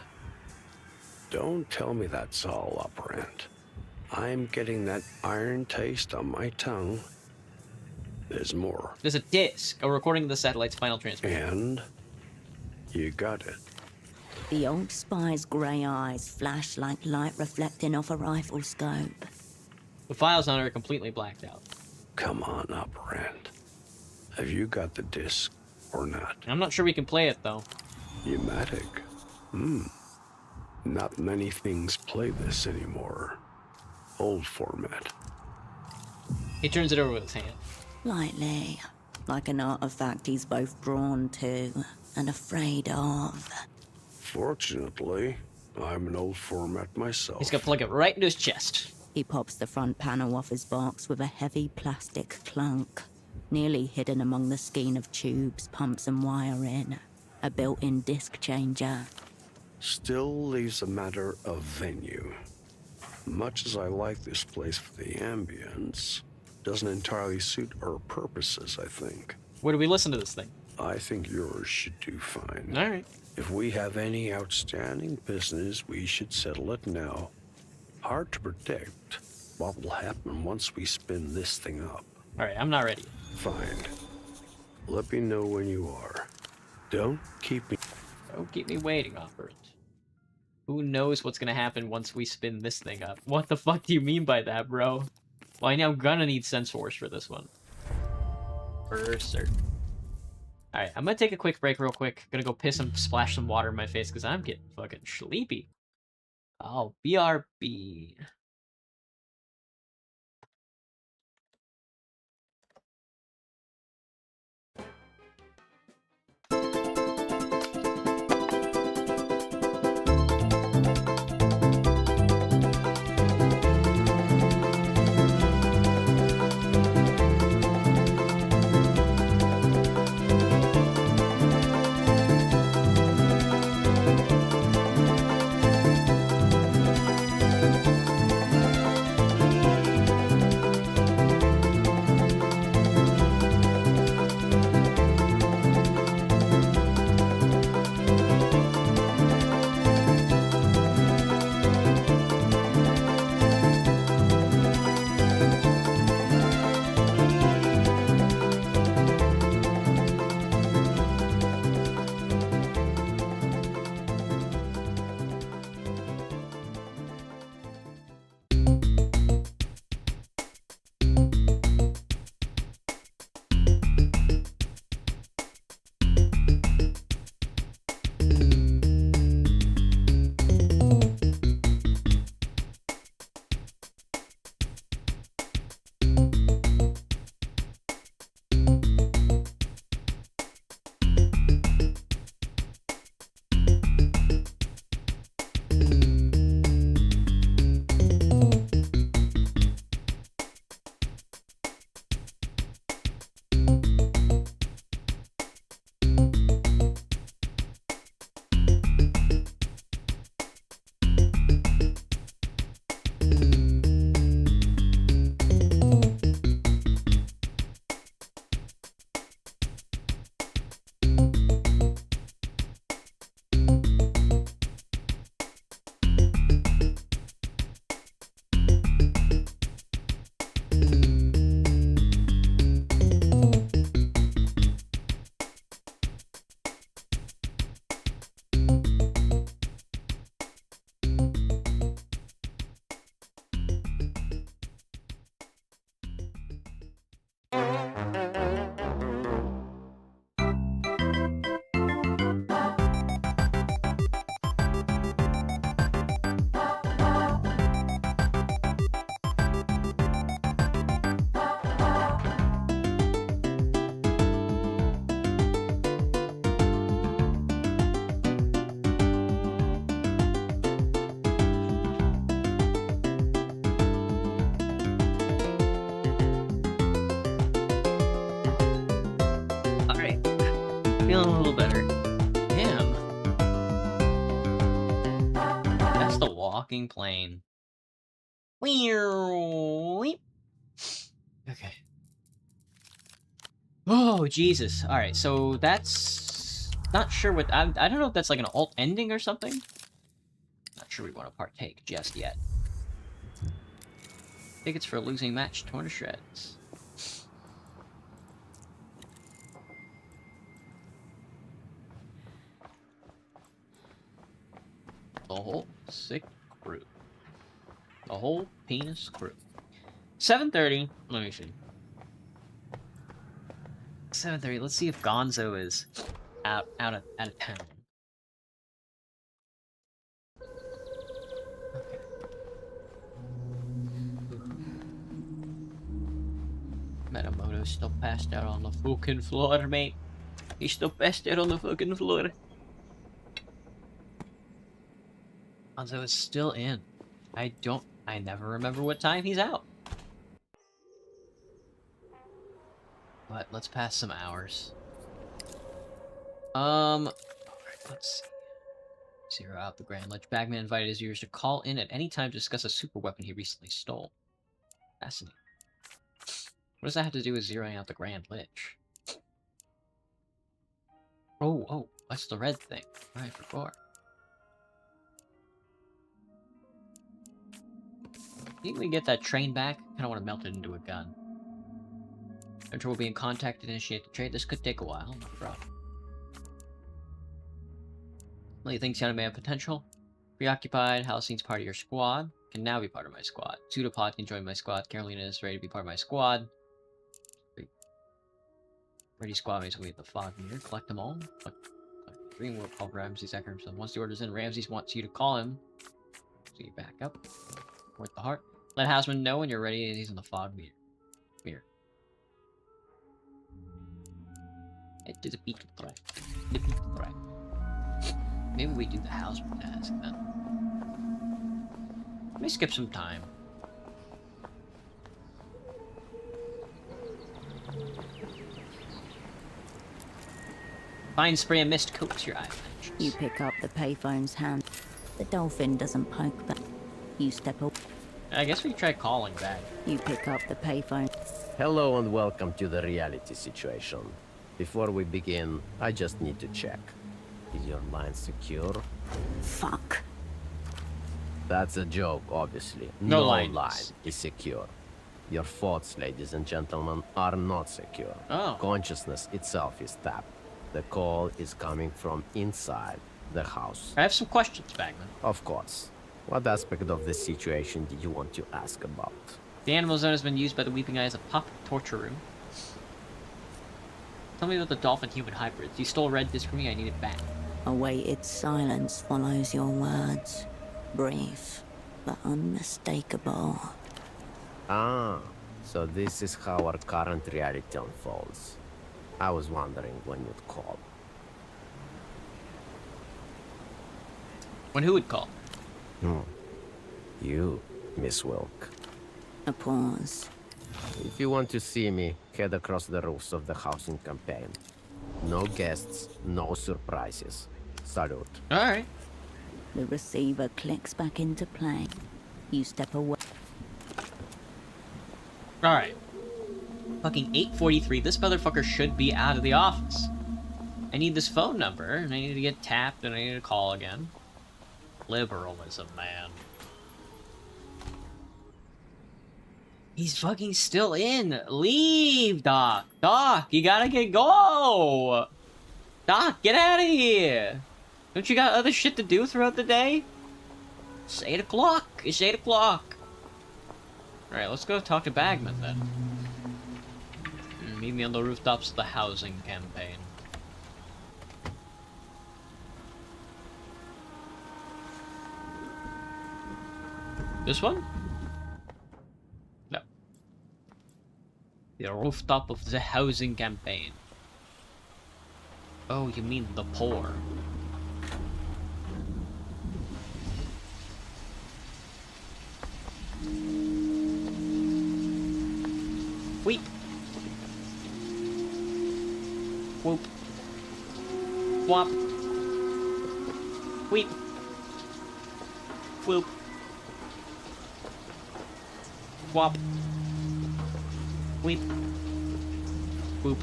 Don't tell me that's all, Operand. I'm getting that iron taste on my tongue. There's more. There's a disc, a recording of the satellite's final transmission. And? You got it. The old spy's grey eyes flash like light reflecting off a rifle scope. The files on it are completely blacked out. Come on, Operand. Have you got the disc or not? I'm not sure we can play it, though. Pneumatic. Not many things play this anymore. Old format. He turns it over with his hand. Lightly, like an artifact he's both drawn to and afraid of. Fortunately, I'm an old format myself. He's gonna plug it right into his chest. He pops the front panel off his box with a heavy plastic clunk, nearly hidden among the skein of tubes, pumps and wiring. A built-in disc changer. Still leaves a matter of venue. Much as I like this place for the ambience, doesn't entirely suit our purposes, I think. Where do we listen to this thing? I think yours should do fine. All right. If we have any outstanding business, we should settle it now. Hard to predict what will happen once we spin this thing up. All right, I'm not ready. Fine. Let me know when you are. Don't keep me... Don't keep me waiting, Operand. Who knows what's gonna happen once we spin this thing up? What the fuck do you mean by that, bro? Well, I know I'm gonna need Sensors for this one. For certain. Alright, I'm gonna take a quick break real quick. Gonna go piss and splash some water in my face because I'm getting fucking sleepy. Oh, BRB. Feeling a little better. Damn. That's the walking plane. Okay. Oh, Jesus. Alright, so that's... Not sure what... I don't know if that's like an alt ending or something. Not sure we want to partake just yet. Tickets for a losing match torn to shreds. The whole sick crew. The whole penis crew. 7:30. Let me see. 7:30. Let's see if Gonzo is out of town. Okay. Metamoto's still passed out on the fucking floor, mate. He's still passed out on the fucking floor. Gonzo is still in. I never remember what time he's out. But let's pass some hours. Alright, let's see. Zero out the Grand Lich. Bagman invited his viewers to call in at any time to discuss a super weapon he recently stole. Fascinating. What does that have to do with zeroing out the Grand Lich? Oh, that's the red thing. Right, for 4. Think we get that train back? I don't want to melt it into a gun. Hunter will be in contact to initiate the trade. This could take a while, no problem. Lee thinks Yana may have potential. Preoccupied. Halcyon's part of your squad. Can now be part of my squad. Pseudopod can join my squad. Carolina is ready to be part of my squad. Ready squad mates will be at the fog meter. Collect them all. Collect green will call Ramses Ecker himself. Once the order's in, Ramses wants you to call him. So you back up. Worth the heart. Let Houseman know when you're ready and he's in the fog meter. It is a beetle threat. The beetle threat. Maybe we do the Houseman task then. Let me skip some time. Fine spray and mist coats your eyelashes. You pick up the payphone's hand. The dolphin doesn't poke back. You step up. I guess we could try calling back. You pick up the payphone. Hello and welcome to the reality situation. Before we begin, I just need to check. Is your line secure? Fuck. That's a joke, obviously. No line lines. is secure. Your thoughts, ladies and gentlemen, are not secure. Oh. Consciousness itself is tapped. The call is coming from inside the house. I have some questions, Bagman. Of course. What aspect of this situation did you want to ask about? The animal zone has been used by the Weeping Eye as a pup torture room. Tell me about the dolphin-human hybrids. You stole red disc from me, I need it back. A weighted silence follows your words. Brief, but unmistakable. Ah, so this is how our current reality unfolds. I was wondering when you'd call. When who would call? You, Miss Wilk. A pause. If you want to see me, head across the roofs of the housing campaign. No guests, no surprises. Salute. Alright. The receiver clicks back into play. You step away. Alright. Fucking 8:43. This motherfucker should be out of the office. I need this phone number, and I need to get tapped, and I need to call again. Liberalism, man. He's fucking still in. Leave, Doc. Doc, you gotta go. Doc, get out of here. Don't you got other shit to do throughout the day? It's 8 o'clock. It's 8 o'clock. Alright, let's go talk to Bagman then. Meet me on the rooftops of the housing campaign. This one? No. The rooftop of the housing campaign. Oh, you mean the poor. Weep. Whoop. Whop. Weep. Whoop. Whop. Weep. Whoop.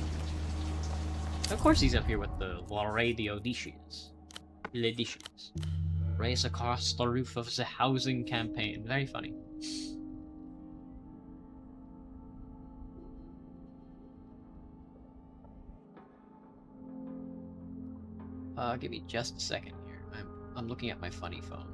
Of course he's up here with the radio dishes. Le dishes. Race across the roof of the housing campaign. Very funny. Give me just a second here. I'm looking at my funny phone.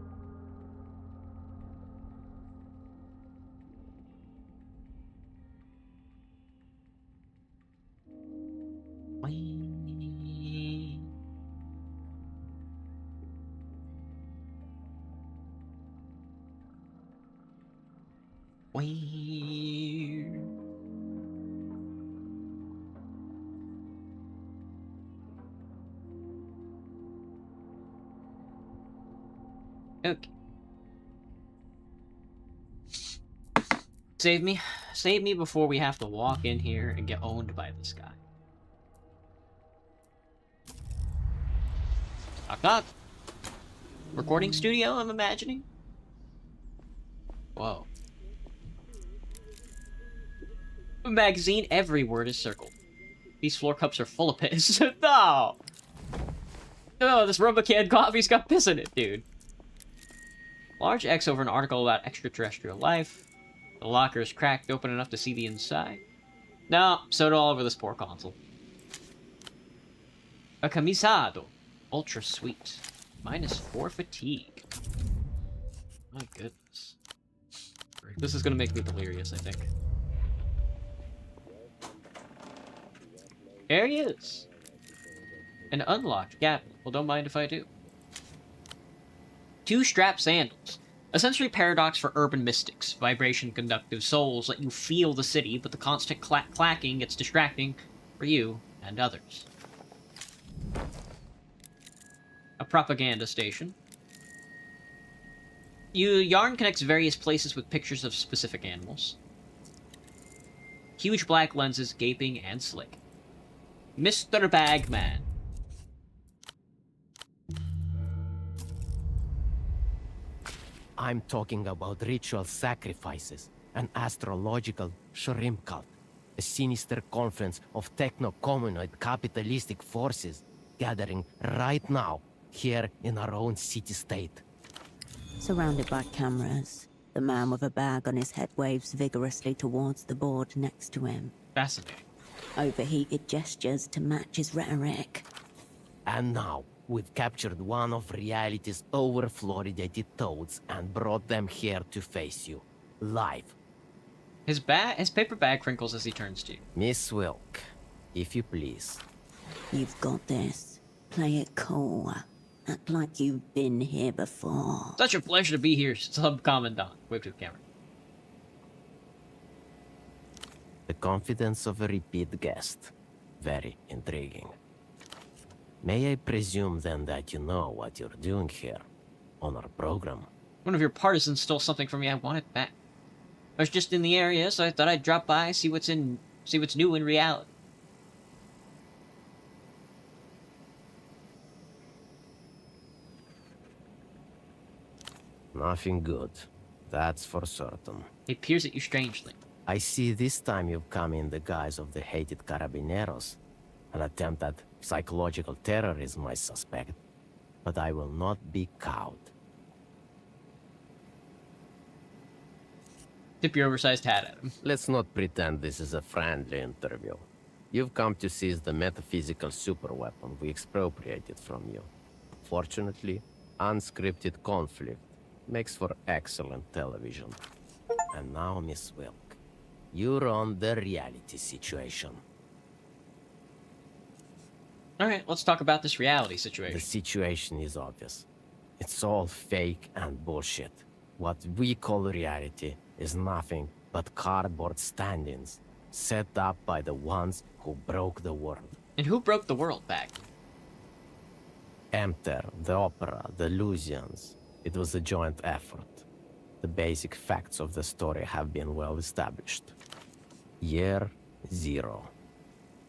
Okay. Save me. Save me before we have to walk in here and get owned by this guy. Knock knock. Recording studio, I'm imagining? Whoa. A magazine, every word is circled. These floor cups are full of piss. No! No, this rubber canned coffee's got piss in it, dude. Large X over an article about extraterrestrial life. The locker is cracked open enough to see the inside. No, soda all over this poor console. A camisado. Ultra sweet. -4 fatigue. My goodness. This is gonna make me delirious, I think. There he is! An unlocked cabinet. Well, don't mind if I do. 2 strap sandals. A sensory paradox for urban mystics. Vibration-conductive soles let you feel the city, but the constant clacking gets distracting for you and others. A propaganda station. Yarn connects various places with pictures of specific animals. Huge black lenses, gaping and slick. Mr. Bagman. I'm talking about ritual sacrifices, an astrological shrimp cult, a sinister confluence of techno-communoid capitalistic forces gathering right now here in our own city-state. Surrounded by cameras, the man with a bag on his head waves vigorously towards the board next to him. Fascinating. Overheated gestures to match his rhetoric. And now, we've captured one of reality's over-fluoridated toads and brought them here to face you, live. His paper bag crinkles as he turns to you. Miss Wilk, if you please. You've got this. Play it cool. Act like you've been here before. Such a pleasure to be here, Sub-Commandant. Wave to the camera. The confidence of a repeat guest. Very intriguing. May I presume then that you know what you're doing here, on our program? One of your partisans stole something from me. I want it back. I was just in the area, so I thought I'd drop by, see what's new in reality. Nothing good. That's for certain. He peers at you strangely. I see this time you've come in the guise of the hated Carabineros. An attempt at psychological terrorism, I suspect. But I will not be cowed. Tip your oversized hat at him. Let's not pretend this is a friendly interview. You've come to seize the metaphysical superweapon we expropriated from you. Fortunately, unscripted conflict makes for excellent television. And now, Miss Wilk, you're on the reality situation. Alright, let's talk about this reality The situation. situation is obvious. It's all fake and bullshit. What we call reality is nothing but cardboard stand-ins set up by the ones who broke the world. And who broke the world back? Emter, the Opera, the Lusians. It was a joint effort. The basic facts of the story have been well established. Year 0.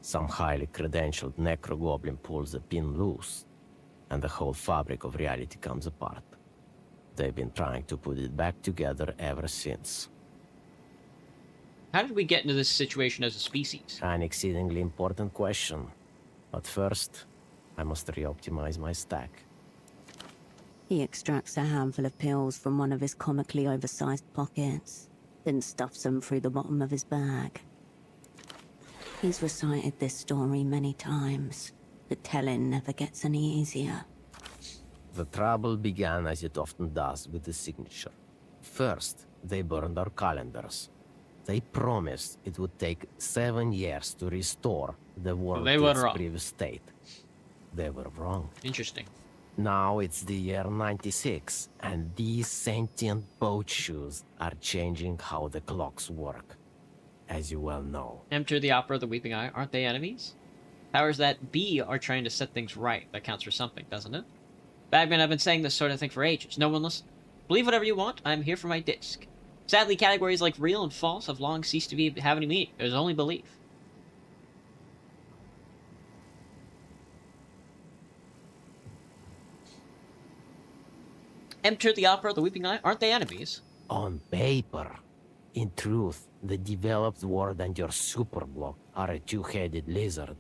Some highly credentialed necrogoblin pulls a pin loose, and the whole fabric of reality comes apart. They've been trying to put it back together ever since. How did we get into this situation as a species? An exceedingly important question. But first, I must re-optimize my stack. He extracts a handful of pills from one of his comically oversized pockets, then stuffs them through the bottom of his bag. He's recited this story many times. The telling never gets any easier. The trouble began as it often does with the signature. First, they burned our calendars. They promised it would take 7 years to restore the world They to were its wrong. previous state. They were wrong. Interesting. Now it's the year 96, and these sentient boat shoes are changing how the clocks work, as you well know. Enter the Opera, the Weeping Eye. Aren't they enemies? Powers that be are trying to set things right. That counts for something, doesn't it? Bagman, I've been saying this sort of thing for ages. No one listens. Believe whatever you want. I'm here for my disc. Sadly, categories like real and false have long ceased to have any meaning. There's only belief. Enter the Opera, the Weeping Eye. Aren't they enemies? On paper. In truth, the developed world and your superblock are a two-headed lizard.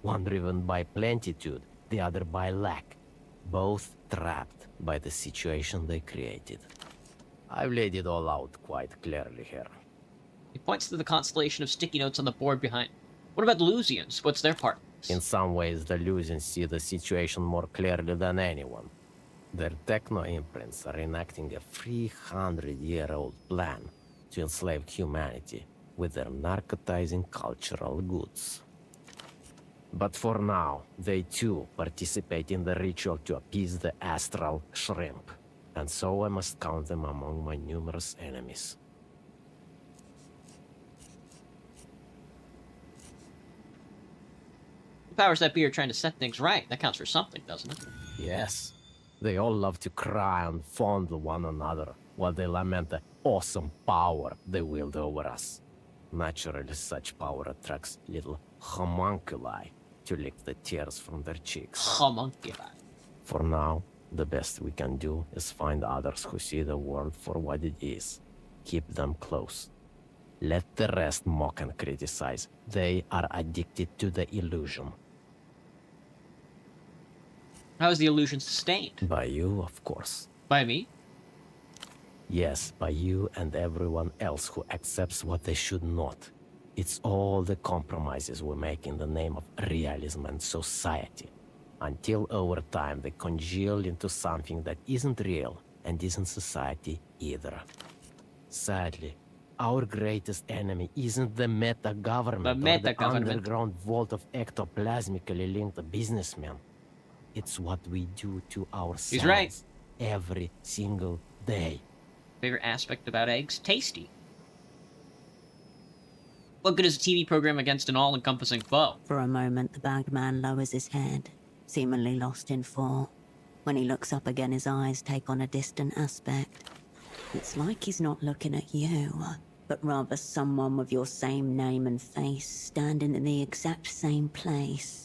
One driven by plentitude, the other by lack. Both trapped by the situation they created. I've laid it all out quite clearly here. He points to the constellation of sticky notes on the board behind. What about the Lusians? What's their part? In some ways, the Lusians see the situation more clearly than anyone. Their techno imprints are enacting a 300-year-old plan to enslave humanity with their narcotizing cultural goods. But for now, they too participate in the ritual to appease the astral shrimp, and so I must count them among my numerous enemies. The powers that be are trying to set things right. That counts for something, doesn't it? Yes. They all love to cry and fondle one another while they lament the awesome power they wield over us. Naturally, such power attracts little homunculi to lick the tears from their cheeks. Homunculi. For now, the best we can do is find others who see the world for what it is. Keep them close. Let the rest mock and criticize. They are addicted to the illusion. How is the illusion sustained? By you, of course. By me? Yes, by you and everyone else who accepts what they should not. It's all the compromises we make in the name of realism and society. Until over time they congeal into something that isn't real and isn't society either. Sadly, our greatest enemy isn't the meta-government or the underground vault of ectoplasmically linked businessmen. It's what we do to ourselves. He's right. Every single day. Favorite aspect about eggs? Tasty. What good is a TV program against an all-encompassing foe? For a moment, the bagged man lowers his head, seemingly lost in thought. When he looks up again, his eyes take on a distant aspect. It's like he's not looking at you, but rather someone with your same name and face, standing in the exact same place.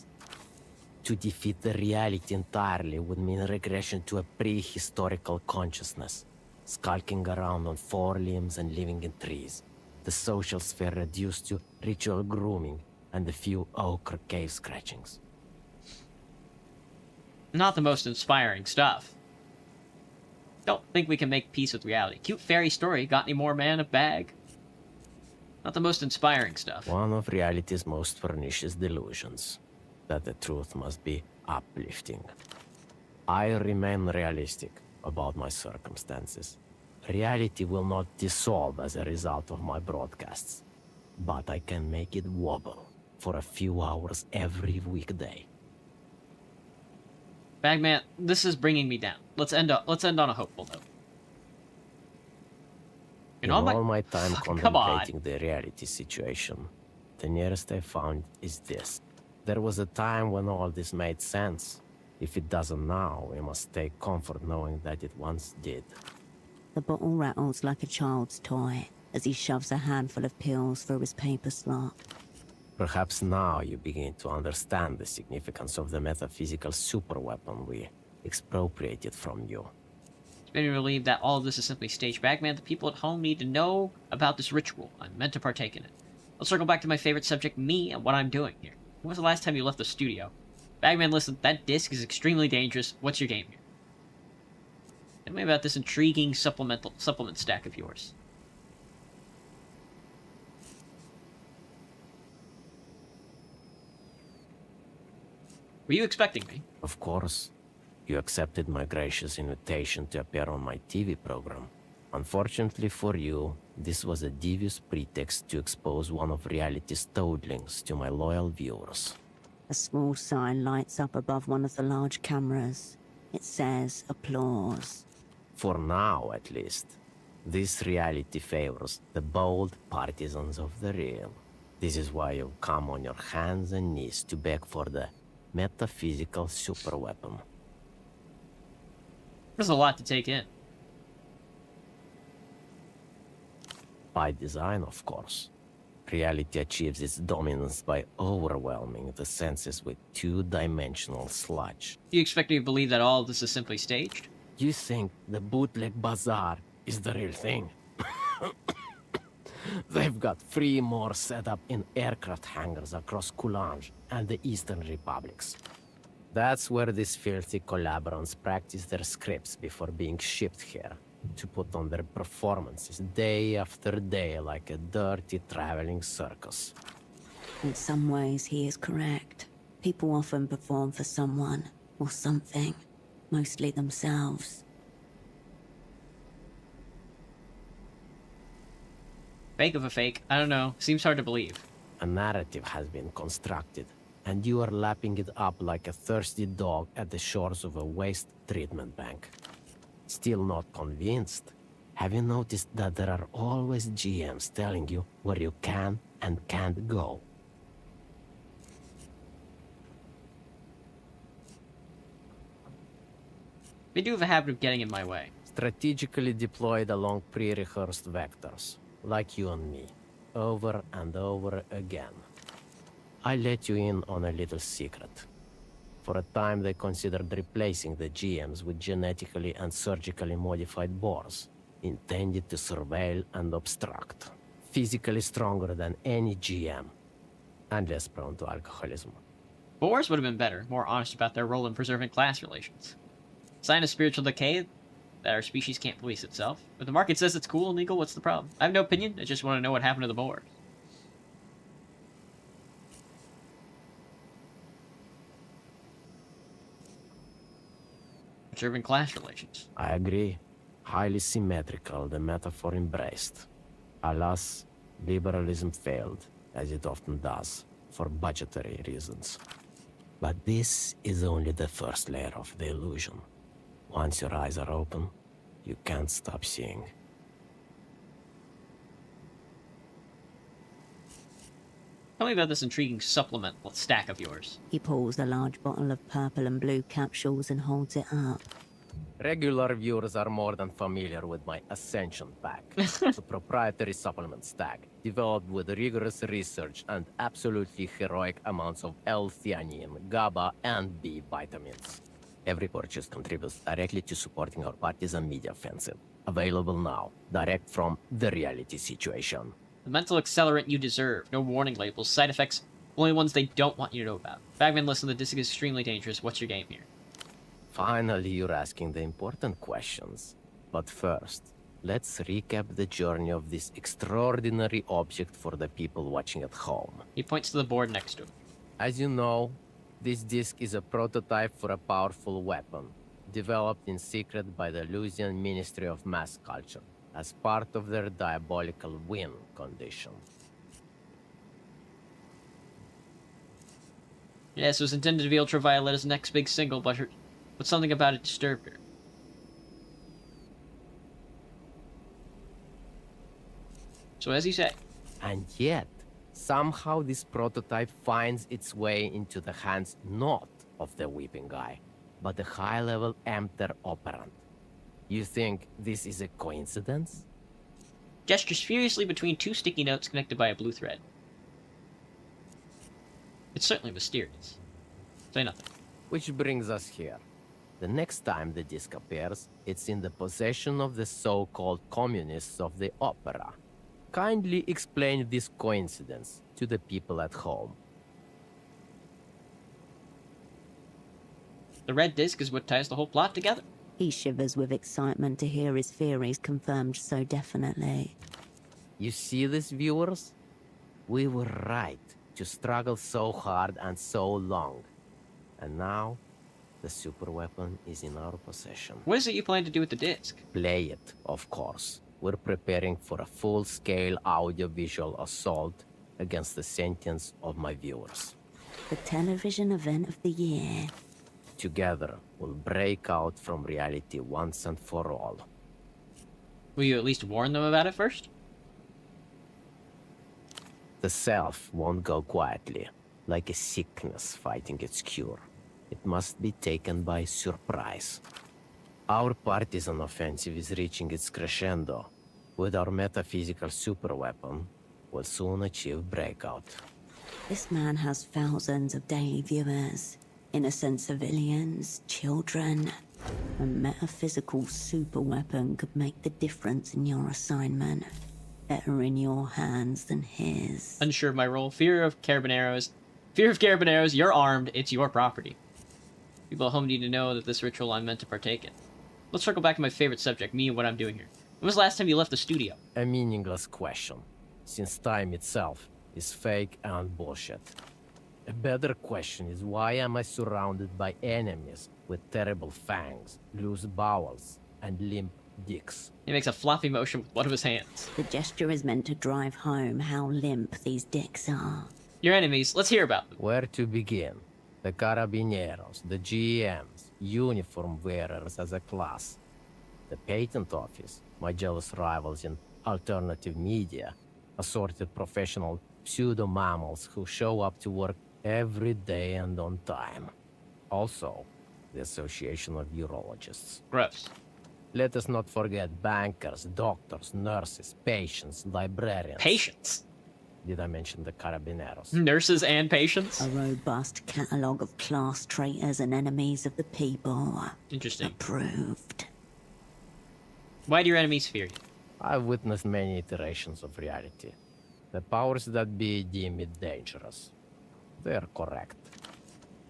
To defeat the reality entirely would mean regression to a prehistorical consciousness, skulking around on four limbs and living in trees. The social sphere reduced to ritual grooming and a few ochre cave scratchings. Not the most inspiring stuff. Don't think we can make peace with reality. Cute fairy story. Got any more, man? A bag? Not the most inspiring stuff. One of reality's most pernicious delusions. That the truth must be uplifting. I remain realistic about my circumstances. Reality will not dissolve as a result of my broadcasts, but I can make it wobble for a few hours every weekday. Bagman, this is bringing me down. Let's end on a hopeful note. In all my time contemplating the reality situation, the nearest I found is this. There was a time when all this made sense. If it doesn't now, we must take comfort knowing that it once did. The bottle rattles like a child's toy as he shoves a handful of pills through his paper slot. Perhaps now you begin to understand the significance of the metaphysical superweapon we expropriated from you. It's made me believe that all of this is simply staged. Bagman, the people at home need to know about this ritual. I'm meant to partake in it. I'll circle back to my favorite subject, me, and what I'm doing here. When was the last time you left the studio? Bagman, listen, that disc is extremely dangerous. What's your game here? Tell me about this intriguing supplement stack of yours. Were you expecting me? Of course. You accepted my gracious invitation to appear on my TV program. Unfortunately for you, this was a devious pretext to expose one of reality's toadlings to my loyal viewers. A small sign lights up above one of the large cameras. It says, applause. For now, at least. This reality favors the bold partisans of the real. This is why you've come on your hands and knees to beg for the metaphysical superweapon. There's a lot to take in. By design, of course. Reality achieves its dominance by overwhelming the senses with two-dimensional sludge. You expect me to believe that all of this is simply staged? You think the bootleg bazaar is the real thing? They've got 3 more set up in aircraft hangars across Coulange and the Eastern Republics. That's where these filthy collaborants practice their scripts before being shipped here, to put on their performances day after day like a dirty traveling circus. In some ways, he is correct. People often perform for someone or something. mostly themselves. Fake of a fake. I don't know. Seems hard to believe. A narrative has been constructed, and you are lapping it up like a thirsty dog at the shores of a waste treatment bank. Still not convinced? Have you noticed that there are always GMs telling you where you can and can't go? They do have a habit of getting in my way. Strategically deployed along pre-rehearsed vectors, like you and me, over and over again. I let you in on a little secret. For a time, they considered replacing the GMs with genetically and surgically modified boars, intended to surveil and obstruct. Physically stronger than any GM, and less prone to alcoholism. Boars would have been better, more honest about their role in preserving class relations. Sign of spiritual decay that our species can't police itself. If the market says it's cool and legal, what's the problem? I have no opinion, I just want to know what happened to the boars. Preserving class relations. I agree. Highly symmetrical, the metaphor embraced. Alas, liberalism failed, as it often does, for budgetary reasons. But this is only the first layer of the illusion. Once your eyes are open, you can't stop seeing. Tell me about this intriguing supplemental stack of yours. He pulls a large bottle of purple and blue capsules and holds it up. Regular viewers are more than familiar with my Ascension Pack, a proprietary supplement stack developed with rigorous research and absolutely heroic amounts of L-theanine, GABA, and B vitamins. Every purchase contributes directly to supporting our partisan media offensive. Available now, direct from The Reality Situation. The mental accelerant you deserve. No warning labels, side effects, only ones they don't want you to know about. Bagman, listen, the disc is extremely dangerous. What's your game here? Finally, you're asking the important questions. But first, let's recap the journey of this extraordinary object for the people watching at home. He points to the board next to him. As you know, this disc is a prototype for a powerful weapon, developed in secret by the Lusian Ministry of Mass Culture, as part of their diabolical win condition. Yes, it was intended to be Ultravioletta's next big single, but something about it disturbed her. So as you say. And yet, somehow this prototype finds its way into the hands not of the Weeping Guy, but the high-level Empter operant. You think this is a coincidence? Gestures furiously between two sticky notes connected by a blue thread. It's certainly mysterious. Say nothing. Which brings us here. The next time the disc appears, it's in the possession of the so-called communists of the opera. Kindly explain this coincidence to the people at home. The red disc is what ties the whole plot together. He shivers with excitement to hear his theories confirmed so definitely. You see this, viewers? We were right to struggle so hard and so long. And now, the superweapon is in our possession. What is it you plan to do with the disc? Play it, of course. We're preparing for a full-scale audiovisual assault against the sentience of my viewers. The television event of the year. Together, we'll break out from reality once and for all. Will you at least warn them about it first? The self won't go quietly, like a sickness fighting its cure. It must be taken by surprise. Our partisan offensive is reaching its crescendo. With our metaphysical superweapon, we'll soon achieve breakout. This man has thousands of daily viewers. Innocent civilians, children. A metaphysical superweapon could make the difference in your assignment. Better in your hands than his. Unsure of my role. Fear of Carabineros. You're armed. It's your property. People at home need to know that this ritual I'm meant to partake in. Let's circle back to my favorite subject, me and what I'm doing here. When was the last time you left the studio? A meaningless question, since time itself is fake and bullshit. A better question is, why am I surrounded by enemies with terrible fangs, loose bowels, and limp dicks. He makes a floppy motion with one of his hands. The gesture is meant to drive home how limp these dicks are. Your enemies, let's hear about them. Where to begin? The Carabineros, the GMs, uniform wearers as a class. The patent office, my jealous rivals in alternative media, assorted professional pseudo-mammals who show up to work every day and on time. Also, the Association of Urologists. Gross. Let us not forget bankers, doctors, nurses, patients, librarians. Patients? Did I mention the Carabineros? Nurses and patients? A robust catalogue of class traitors and enemies of the people. Interesting. Approved. Why do your enemies fear you? I've witnessed many iterations of reality. The powers that be deem it dangerous. They're correct.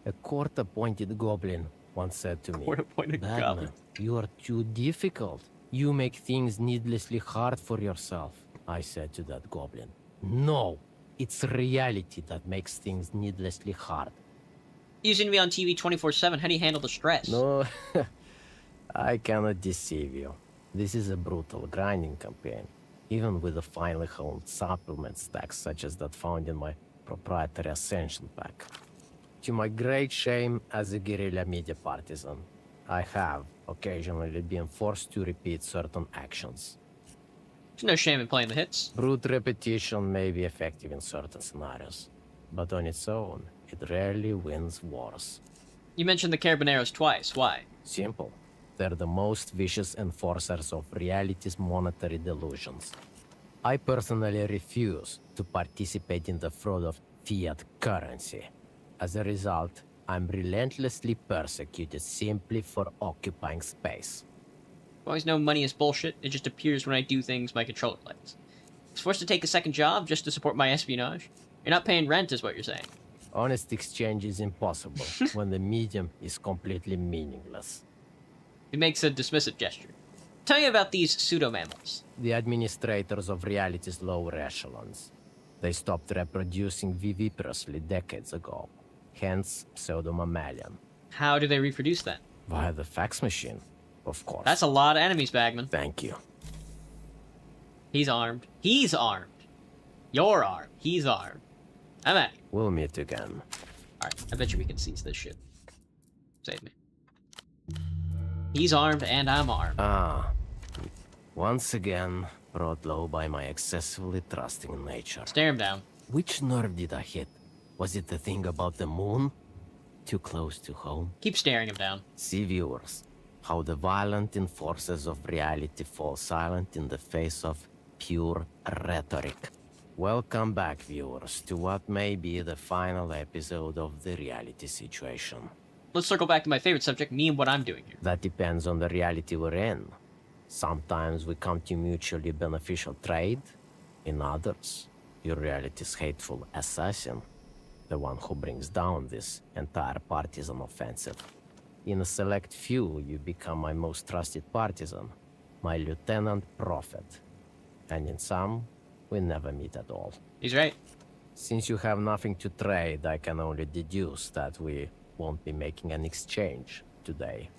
A court-appointed goblin once said to me, Court-appointed "Batman, goblin. you are too difficult. You make things needlessly hard for yourself." I said to that goblin, "No, it's reality that makes things needlessly hard." You seem to be on TV 24/7. How do you handle the stress? No, I cannot deceive you. This is a brutal grinding campaign, even with the finely honed supplement stacks such as that found in my proprietary Ascension pack. To my great shame as a guerrilla media partisan, I have occasionally been forced to repeat certain actions. There's no shame in playing the hits. Brute repetition may be effective in certain scenarios, but on its own, it rarely wins wars. You mentioned the Carabineros twice. Why? Simple. They're the most vicious enforcers of reality's monetary delusions. I personally refuse to participate in the fraud of fiat currency. As a result, I'm relentlessly persecuted simply for occupying space. I've always known money is bullshit. It just appears when I do things my controller likes. I was forced to take a second job just to support my espionage. You're not paying rent, is what you're saying. Honest exchange is impossible when the medium is completely meaningless. He makes a dismissive gesture. Tell me about these pseudo-mammals. The administrators of reality's lower echelons. They stopped reproducing viviparously decades ago. Hence, pseudo-mammalian. How do they reproduce then? Via the fax machine, of course. That's a lot of enemies, Bagman. Thank you. He's armed. He's armed. You're armed. He's armed. I'm at it. We'll meet again. Alright, I bet you we can seize this shit. Save me. He's armed and I'm armed. Once again, brought low by my excessively trusting nature. Stare him down. Which nerve did I hit? Was it the thing about the moon? Too close to home? Keep staring him down. See, viewers, how the violent enforcers of reality fall silent in the face of pure rhetoric. Welcome back, viewers, to what may be the final episode of the reality situation. Let's circle back to my favorite subject, me and what I'm doing here. That depends on the reality we're in. Sometimes we come to mutually beneficial trade. In others, your reality's hateful assassin, the one who brings down this entire partisan offensive. In a select few, you become my most trusted partisan, my lieutenant prophet. And in some, we never meet at all. He's right. Since you have nothing to trade, I can only deduce that we won't be making an exchange today.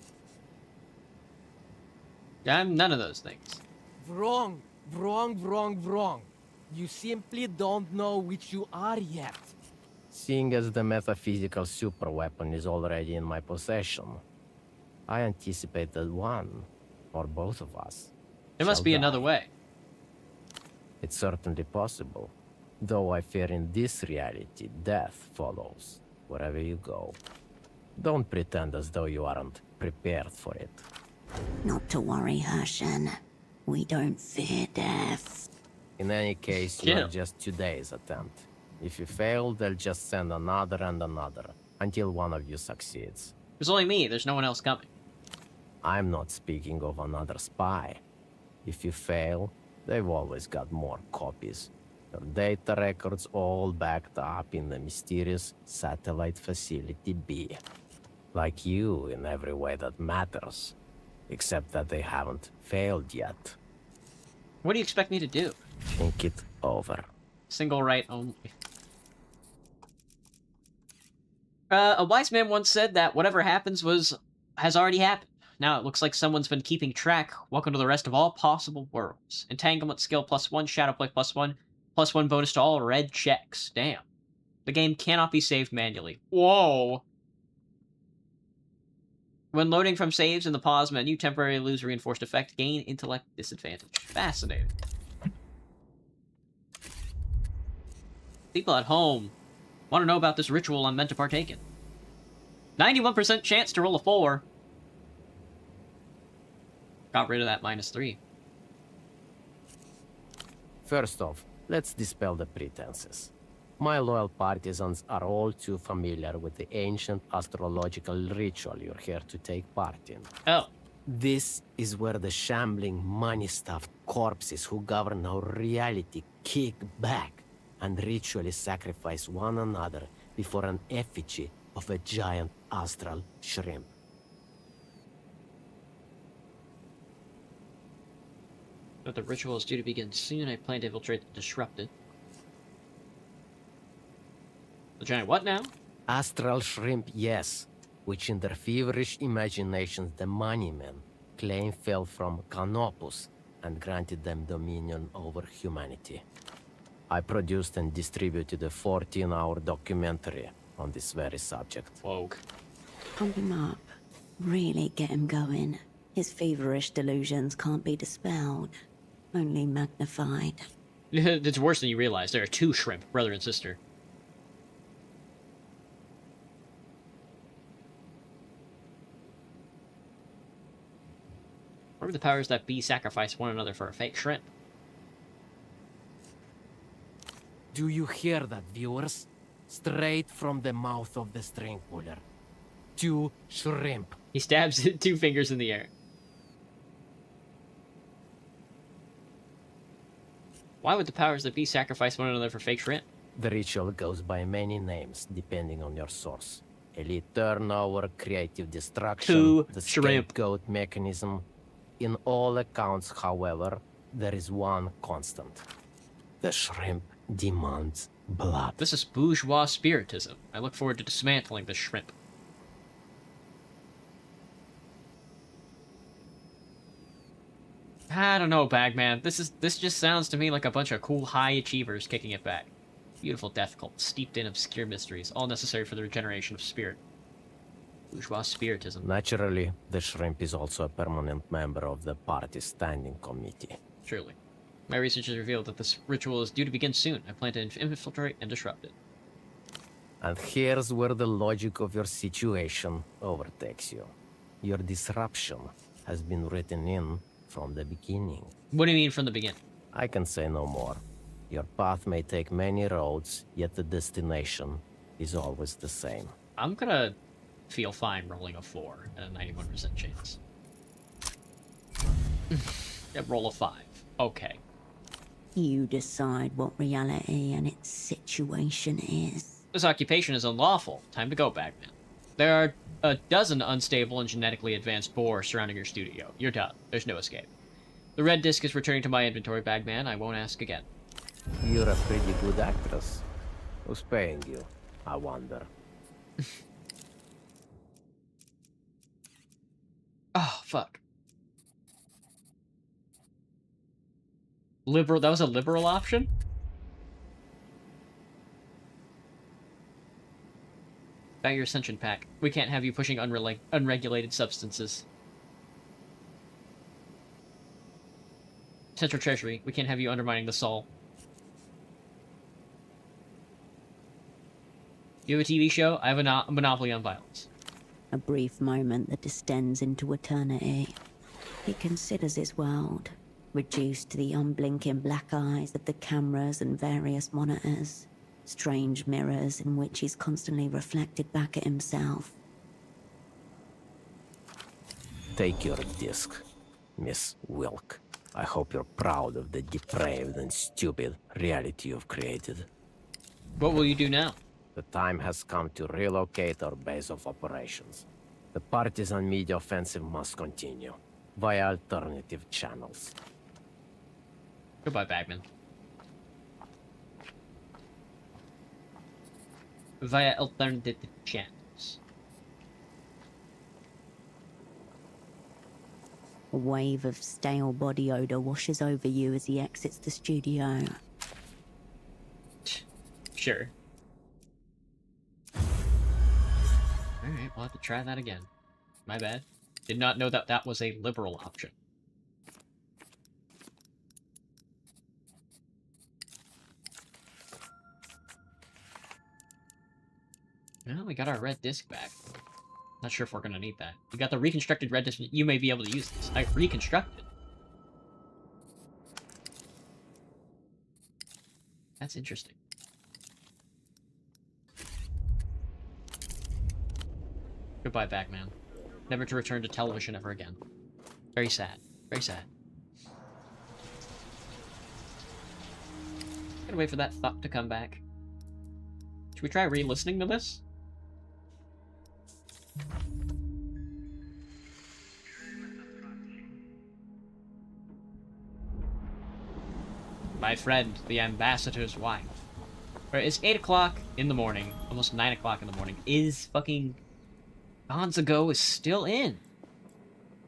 I'm none of those things. Wrong. You simply don't know which you are yet. Seeing as the metaphysical superweapon is already in my possession, I anticipate that one, or both of us, There must shall be die. another way. It's certainly possible, though I fear in this reality death follows wherever you go. Don't pretend as though you aren't prepared for it. Not to worry, Hershen. We don't fear death. In any case, you're just today's attempt. If you fail, they'll just send another and another, until one of you succeeds. There's only me, there's no one else coming. I'm not speaking of another spy. If you fail, they've always got more copies. Your data records all backed up in the mysterious satellite facility B. Like you in every way that matters. Except that they haven't failed yet. What do you expect me to do? Think it over. Single right only. A wise man once said that whatever happens was has already happened. Now it looks like someone's been keeping track. Welcome to the rest of all possible worlds. Entanglement skill +1, Shadowplay +1 bonus to all red checks. Damn. The game cannot be saved manually. Whoa. When loading from saves in the pause menu, temporarily lose reinforced effect, gain intellect disadvantage. Fascinating. People at home want to know about this ritual I'm meant to partake in. 91% chance to roll a 4. Got rid of that -3. First off, let's dispel the pretenses. My loyal partisans are all too familiar with the ancient astrological ritual you're here to take part in. Oh. This is where the shambling, money-stuffed corpses who govern our reality kick back and ritually sacrifice one another before an effigy of a giant astral shrimp. But the ritual is due to begin soon. I plan to infiltrate the Disrupted. The giant what now? Astral shrimp, yes, which in their feverish imaginations the Moneymen claim fell from Canopus and granted them dominion over humanity. I produced and distributed a 14-hour documentary on this very subject. Whoa. Pump him up. Really get him going. His feverish delusions can't be dispelled, only magnified. It's worse than you realize. There are 2 shrimp, brother and sister. What are the powers that be sacrifice one another for a fake shrimp? Do you hear that, viewers? Straight from the mouth of the string puller. 2 shrimp. He stabs 2 fingers in the air. Why would the powers that be sacrifice one another for fake shrimp? The ritual goes by many names, depending on your source. Elite turnover, creative destruction, 2 the shrimp. scapegoat mechanism. In all accounts, however, there is one constant. The shrimp demands blood. This is bourgeois spiritism. I look forward to dismantling this shrimp. I don't know, Bagman. This just sounds to me like a bunch of cool high achievers kicking it back. Beautiful death cult, steeped in obscure mysteries, all necessary for the regeneration of spirit. Bourgeois spiritism. Naturally, the shrimp is also a permanent member of the party standing committee. Surely. My research has revealed that this ritual is due to begin soon. I plan to infiltrate and disrupt it. And here's where the logic of your situation overtakes you. Your disruption has been written in from the beginning. What do you mean from the beginning? I can say no more. Your path may take many roads, yet the destination is always the same. I'm gonna feel fine rolling a 4 at a 91% chance. Yeah, roll a 5. Okay. You decide what reality and its situation is. This occupation is unlawful. Time to go, Bagman. There are a dozen unstable and genetically advanced boar surrounding your studio. You're done. There's no escape. The red disc is returning to my inventory, Bagman. I won't ask again. You're a pretty good actress. Who's paying you, I wonder? Oh, fuck. Liberal. That was a liberal option? About your Ascension pack. We can't have you pushing unregulated substances. Central Treasury. We can't have you undermining the soul. You have a TV show? I have a monopoly on violence. A brief moment that distends into eternity. He considers his world, reduced to the unblinking black eyes of the cameras and various monitors. Strange mirrors in which he's constantly reflected back at himself. Take your disc, Miss Wilk. I hope you're proud of the depraved and stupid reality you've created. What will you do now? The time has come to relocate our base of operations. The partisan media offensive must continue, via alternative channels. Goodbye, Bagman. Via alternative channels. A wave of stale body odor washes over you as he exits the studio. Sure. Alright, we'll have to try that again. My bad. Did not know that that was a liberal option. Well, we got our red disc back. Not sure if we're gonna need that. We got the reconstructed red disc. You may be able to use this. I reconstructed. That's interesting. Goodbye, Bagman. Never to return to television ever again. Very sad. Very sad. Gonna wait for that thought to come back. Should we try re-listening to this? My friend, the ambassador's wife. Right, it's 8 o'clock in the morning, almost 9 o'clock in the morning. Is fucking Gonzago is still in.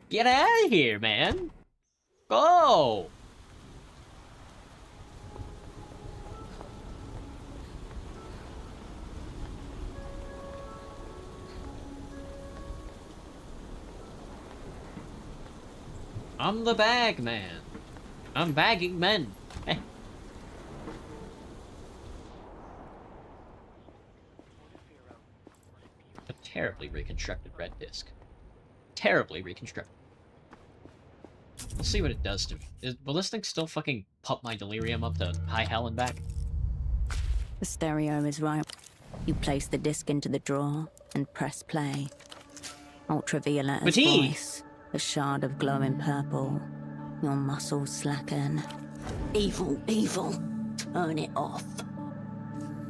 Get out of here, man. Go. I'm the bag man. I'm bagging men. Hey. A terribly reconstructed red disc. Terribly reconstructed. Let's see what it does to me. Will this thing still fucking pump my delirium up to high hell and back? The stereo is right. You place the disc into the drawer and press play. Ultraviolet's voice, a shard of glowing purple. Your muscles slacken. Evil, evil. Turn it off.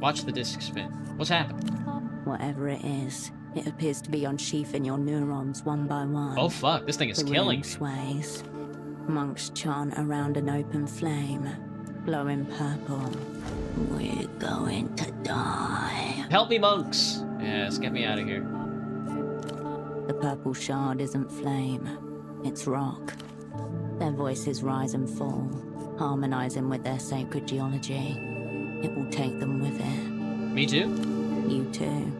Watch the disc spin. What's happening? Whatever it is, it appears to be unsheathing your neurons one by one. Oh fuck, this thing is killing me. Sways. Monks chant around an open flame, glowing purple. We're going to die. Help me, monks! Yes, get me out of here. The purple shard isn't flame, it's rock. Their voices rise and fall, harmonizing with their sacred geology. It will take them with it. Me too? You too.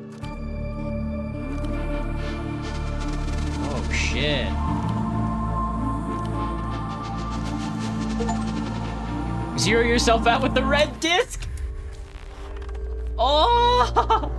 Oh shit. Zero yourself out with the red disc? Oh!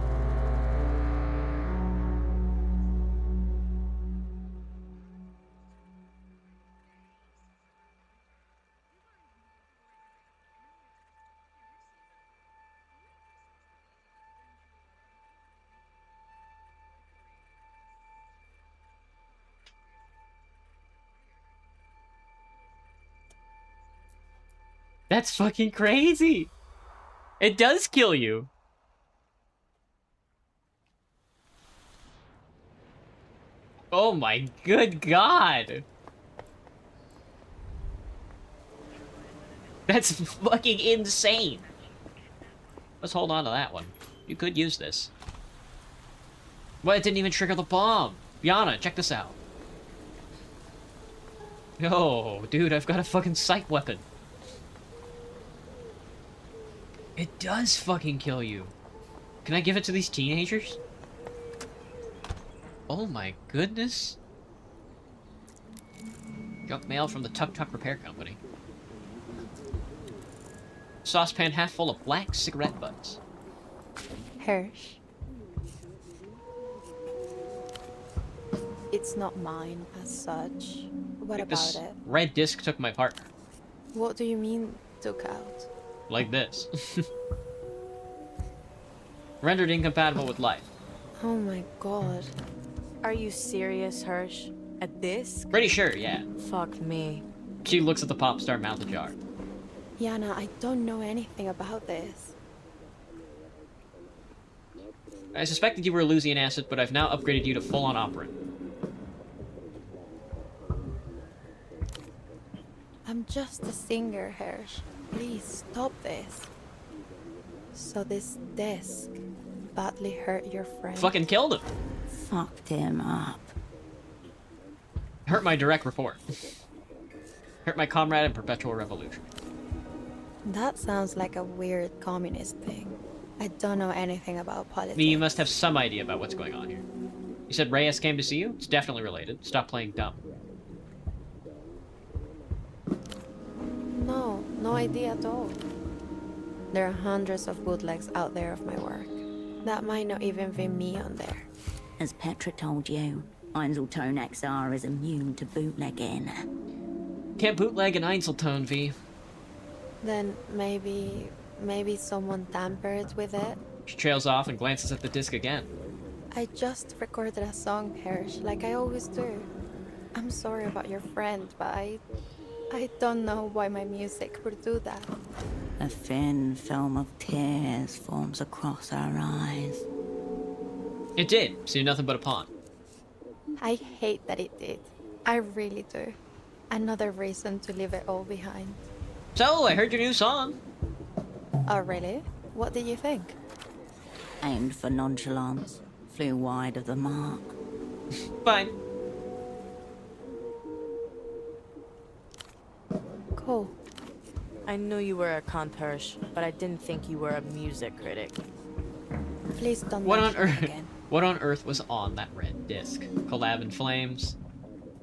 That's fucking crazy. It does kill you. Oh my good god. That's fucking insane. Let's hold on to that one. You could use this. Well, it didn't even trigger the bomb. Yana, check this out. Yo, dude, I've got a fucking sight weapon. It does fucking kill you. Can I give it to these teenagers? Oh my goodness. Junk mail from the Tuk Tuk Repair Company. Saucepan half full of black cigarette butts. Hirsch. It's not mine as such. What about it? Red disc took my partner. What do you mean, took out? Like this. Rendered incompatible with life. Oh my god. Are you serious, Hirsch? A disc? Pretty sure, yeah. Fuck me. She looks at the pop star mouth ajar. Yana, I don't know anything about this. I suspected you were a Lusian acid, but I've now upgraded you to full-on operant. I'm just a singer, Hirsch. Please stop this. So this disc badly hurt your friend. Fucking killed him. Fucked him up. Hurt my direct report. Hurt my comrade in perpetual revolution. That sounds like a weird communist thing. I don't know anything about politics. You must have some idea about what's going on here. You said Reyes came to see you? It's definitely related. Stop playing dumb. No idea at all. There are hundreds of bootlegs out there of my work. That might not even be me on there. As Petra told you, Einzelton XR is immune to bootlegging. Can't bootleg an Einzelton, V. Then maybe someone tampered with it? She trails off and glances at the disc again. I just recorded a song, Hersh, like I always do. I'm sorry about your friend, but I don't know why my music would do that. A thin film of tears forms across our eyes. It did. See nothing but a pawn. I hate that it did. I really do. Another reason to leave it all behind. So, I heard your new song. Oh, really? What did you think? Aimed for nonchalance, flew wide of the mark. Fine. Cool. I knew you were a cunt, Hersh, but I didn't think you were a music critic. Please don't What on mention it earth? again. What on earth was on that red disc? Collab in flames.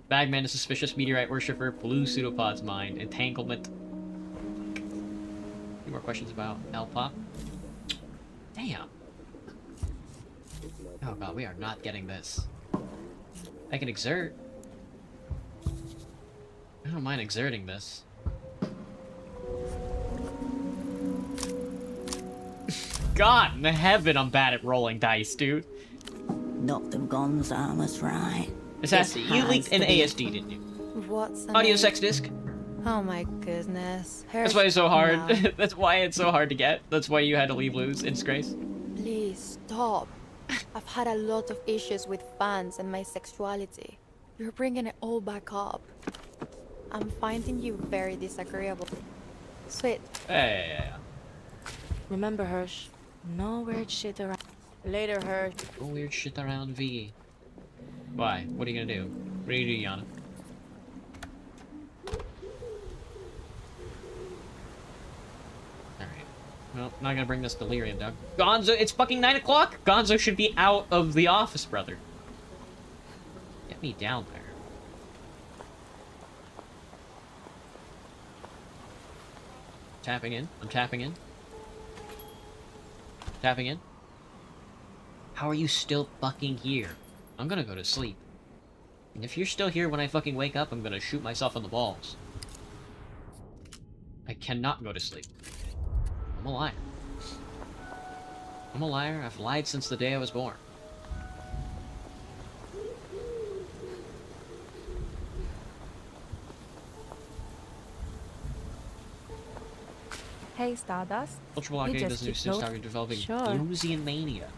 Bagman, a suspicious meteorite worshipper. Blue pseudopod's mind. Entanglement. Any more questions about L-Pop? Damn. Oh god, we are not getting this. I can exert. I don't mind exerting this. God in heaven, I'm bad at rolling dice, dude. Not the Gonzalez, right? You leaked an ASD, didn't you? What's Audio sex disc? Oh my goodness. That's why it's so hard. No. That's why it's so hard to get. That's why you had to leave Luz in disgrace. Please stop. I've had a lot of issues with fans and my sexuality. You're bringing it all back up. I'm finding you very disagreeable. Sweet. Yeah. Remember, Hersh, no weird shit around. Later, Hersh. No weird shit around V. Why? What are you gonna do? What are you gonna do, Yana? Alright. Well, not gonna bring this delirium down. Gonzo, it's fucking 9 o'clock! Gonzo should be out of the office, brother. Get me down there. Tapping in. I'm tapping in. Tapping in. How are you still fucking here? I'm gonna go to sleep. And if you're still here when I fucking wake up, I'm gonna shoot myself in the balls. I cannot go to sleep. I'm a liar. I'm a liar. I've lied since the day I was born. Hey, Stardust. Ultra Blockade does new system started developing Luzian Mania.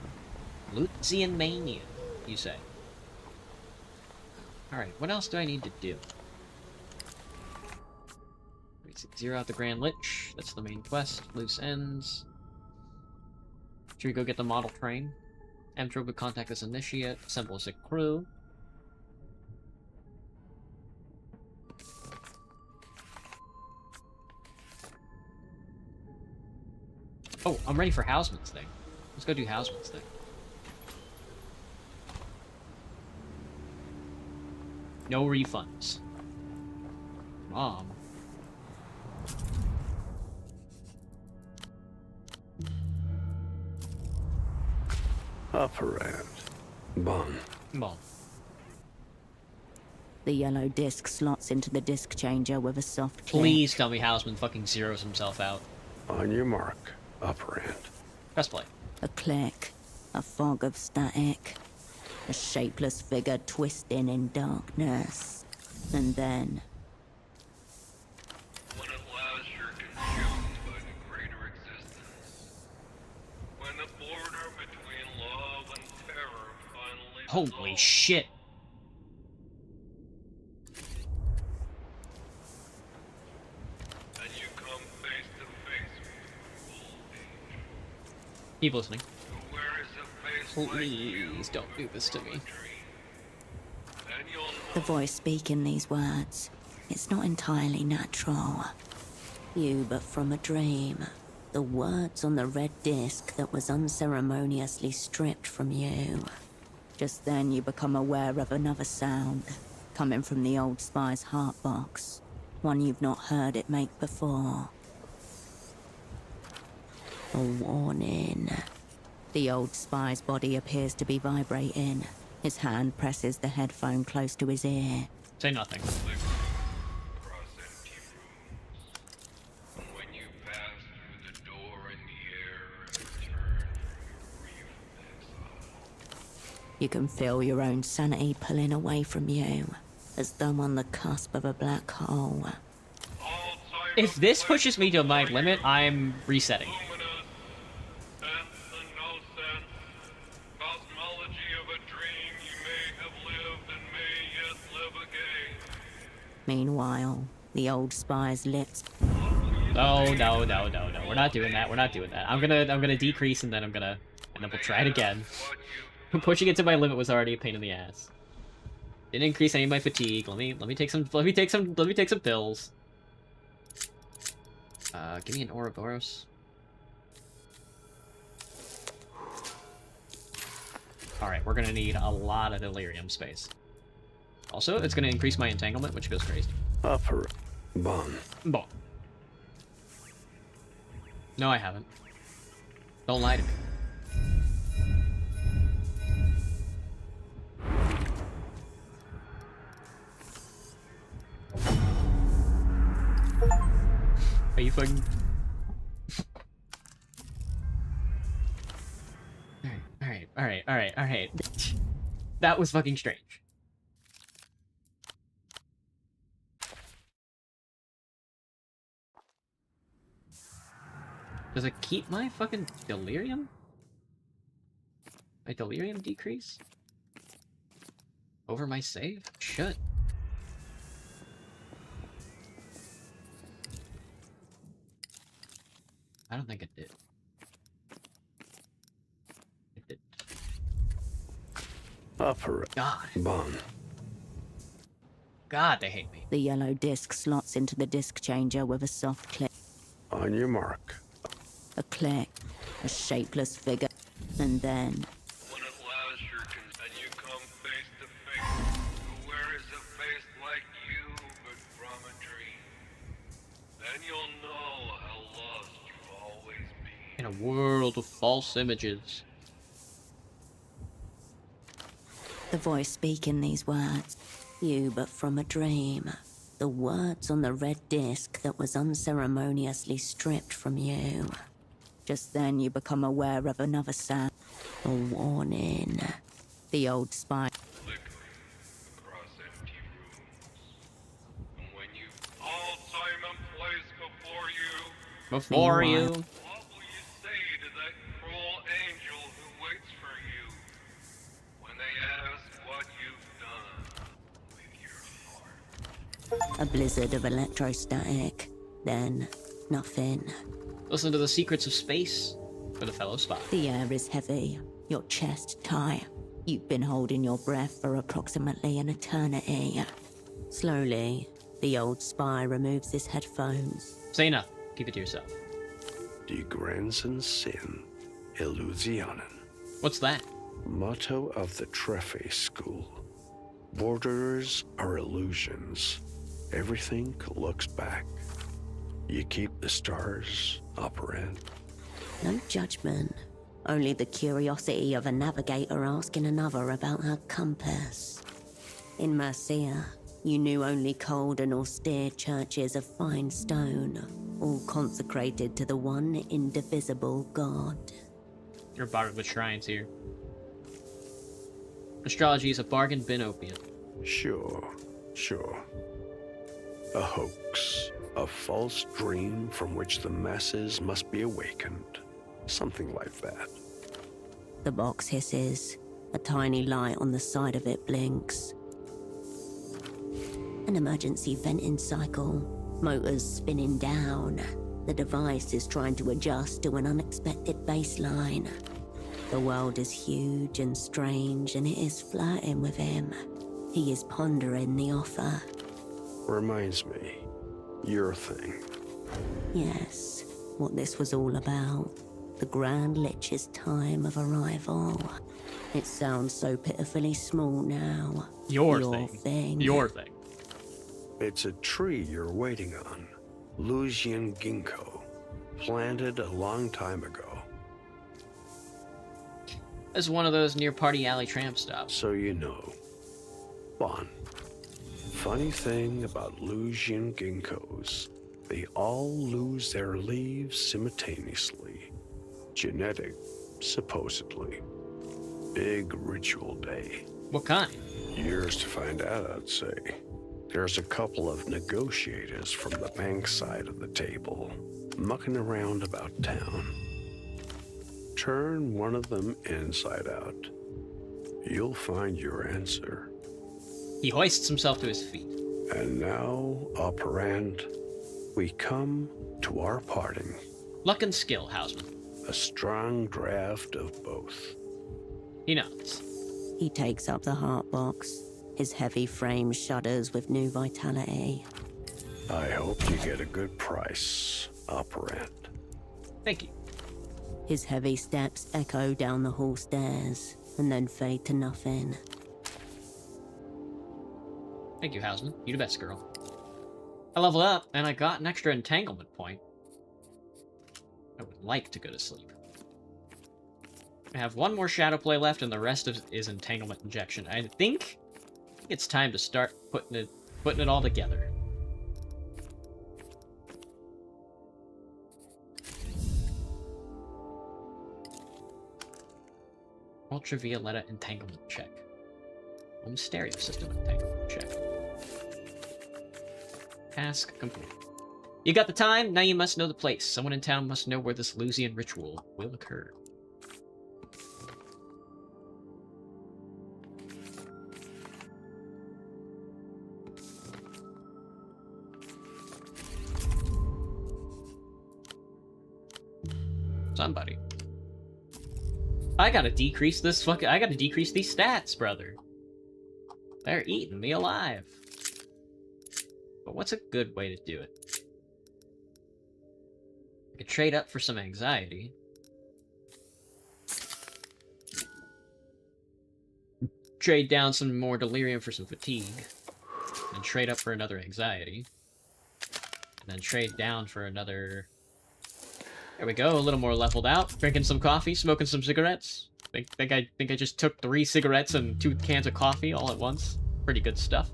Luzian Mania, you say? Alright, what else do I need to do? Zero out the Grand Lich. That's the main quest. Loose ends. Should we go get the model train? Emtro would contact this initiate. Assemble a sick crew. Oh, I'm ready for Houseman's thing. Let's go do Houseman's thing. No refunds. Mom. Operand. Bon. Bon. The yellow disc slots into the disc changer with a soft click. Please tell me Houseman fucking zeroes himself out. On your mark, Operand. Press play. A click, a fog of static, a shapeless figure twisting in darkness. And then... When at last you're consumed by the greater existence. When the border between love and terror finally Holy shit. and you come face to face with your old age. Keep listening. Where is a face Please don't do this to me. and you'll The voice speaking these words, it's not entirely natural. You but from a dream. The words on the red disc that was unceremoniously stripped from you. Just then you become aware of another sound, coming from the old spy's heart box. One you've not heard it make before. A warning. The old spy's body appears to be vibrating. His hand presses the headphone close to his ear. Say nothing. You can feel your own sanity pulling away from you, as though on the cusp of a black hole. If this pushes me to my limit, I'm resetting. Meanwhile, the old spy's lips. Oh no. We're not doing that. We're not doing that. I'm gonna decrease and then we'll try it again. Pushing it to my limit was already a pain in the ass. Didn't increase any of my fatigue. Let me take some pills. Give me an Ouroboros. Alright, we're gonna need a lot of delirium space. Also, it's gonna increase my entanglement, which goes crazy. Upper Bon. No, I haven't. Don't lie to me. Are you fucking... Alright. That was fucking strange. Does it keep my fucking delirium? My delirium decrease? Over my save? Should. I don't think it did. It did. Upper Bon. God, they hate me. The yellow disc slots into the disc changer with a soft click. On your mark. A click, a shapeless figure, and then... When at last and you come face to face, where is a face like you but from a dream? Then you'll know how lost you've always been. In a world of false images. The voice speaking these words, you but from a dream. The words on the red disc that was unceremoniously stripped from you. Just then you become aware of another sound. A warning. The old spy. Across empty rooms. And when you all time and place before you. What will you say to that cruel angel who waits for you? When they ask what you've done with your heart. A blizzard of electrostatic. Then, nothing. Listen to the secrets of space for the fellow spy. The air is heavy, your chest tight. You've been holding your breath for approximately an eternity. Slowly, the old spy removes his headphones. Say nothing. Keep it to yourself. Die Grenzen sind Illusionen. What's that? Motto of the Trefe School. Borders are illusions. Everything looks back. You keep the stars, operand. No judgment. Only the curiosity of a navigator asking another about her compass. In Mercia, you knew only cold and austere churches of fine stone, all consecrated to the one indivisible God. You're a bard of the shrines here. Astrology is a bargain bin opium. Sure. A hoax. A false dream from which the masses must be awakened. Something like that. The box hisses. A tiny light on the side of it blinks. An emergency venting cycle. Motors spinning down. The device is trying to adjust to an unexpected baseline. The world is huge and strange, and it is flirting with him. He is pondering the offer. Reminds me, your thing. Yes, what this was all about. The Grand Lich's time of arrival. It sounds so pitifully small now. Your thing. Your thing. It's a tree you're waiting on. Lucian ginkgo. Planted a long time ago. It's one of those near Party Alley tramp stops. So you know. Bon. Funny thing about Lucian ginkgos, they all lose their leaves simultaneously. Genetic, supposedly. Big ritual day. What kind? Years to find out, I'd say. There's a couple of negotiators from the bank side of the table, mucking around about town. Turn one of them inside out. You'll find your answer. He hoists himself to his feet. And now, operand, we come to our parting. Luck and skill, Houseman. A strong draft of both. He nods. He takes up the heart box. His heavy frame shudders with new vitality. I hope you get a good price, operand. Thank you. His heavy steps echo down the hall stairs and then fade to nothing. Thank you, Houseman. You the best, girl. I leveled up, and I got an extra entanglement point. I would like to go to sleep. I have one more shadow play left, and the rest is entanglement injection. I think it's time to start putting it all together. Ultravioletta entanglement check. Home stereo system entanglement check. Task complete. You got the time, now you must know the place. Someone in town must know where this Lucian ritual will occur. Somebody. I gotta decrease this I gotta decrease these stats, brother. They're eating me alive. But what's a good way to do it? I could trade up for some anxiety. Trade down some more delirium for some fatigue. And trade up for another anxiety. And then trade down for another... There we go, a little more leveled out. Drinking some coffee, smoking some cigarettes. Think I just took 3 cigarettes and 2 cans of coffee all at once. Pretty good stuff.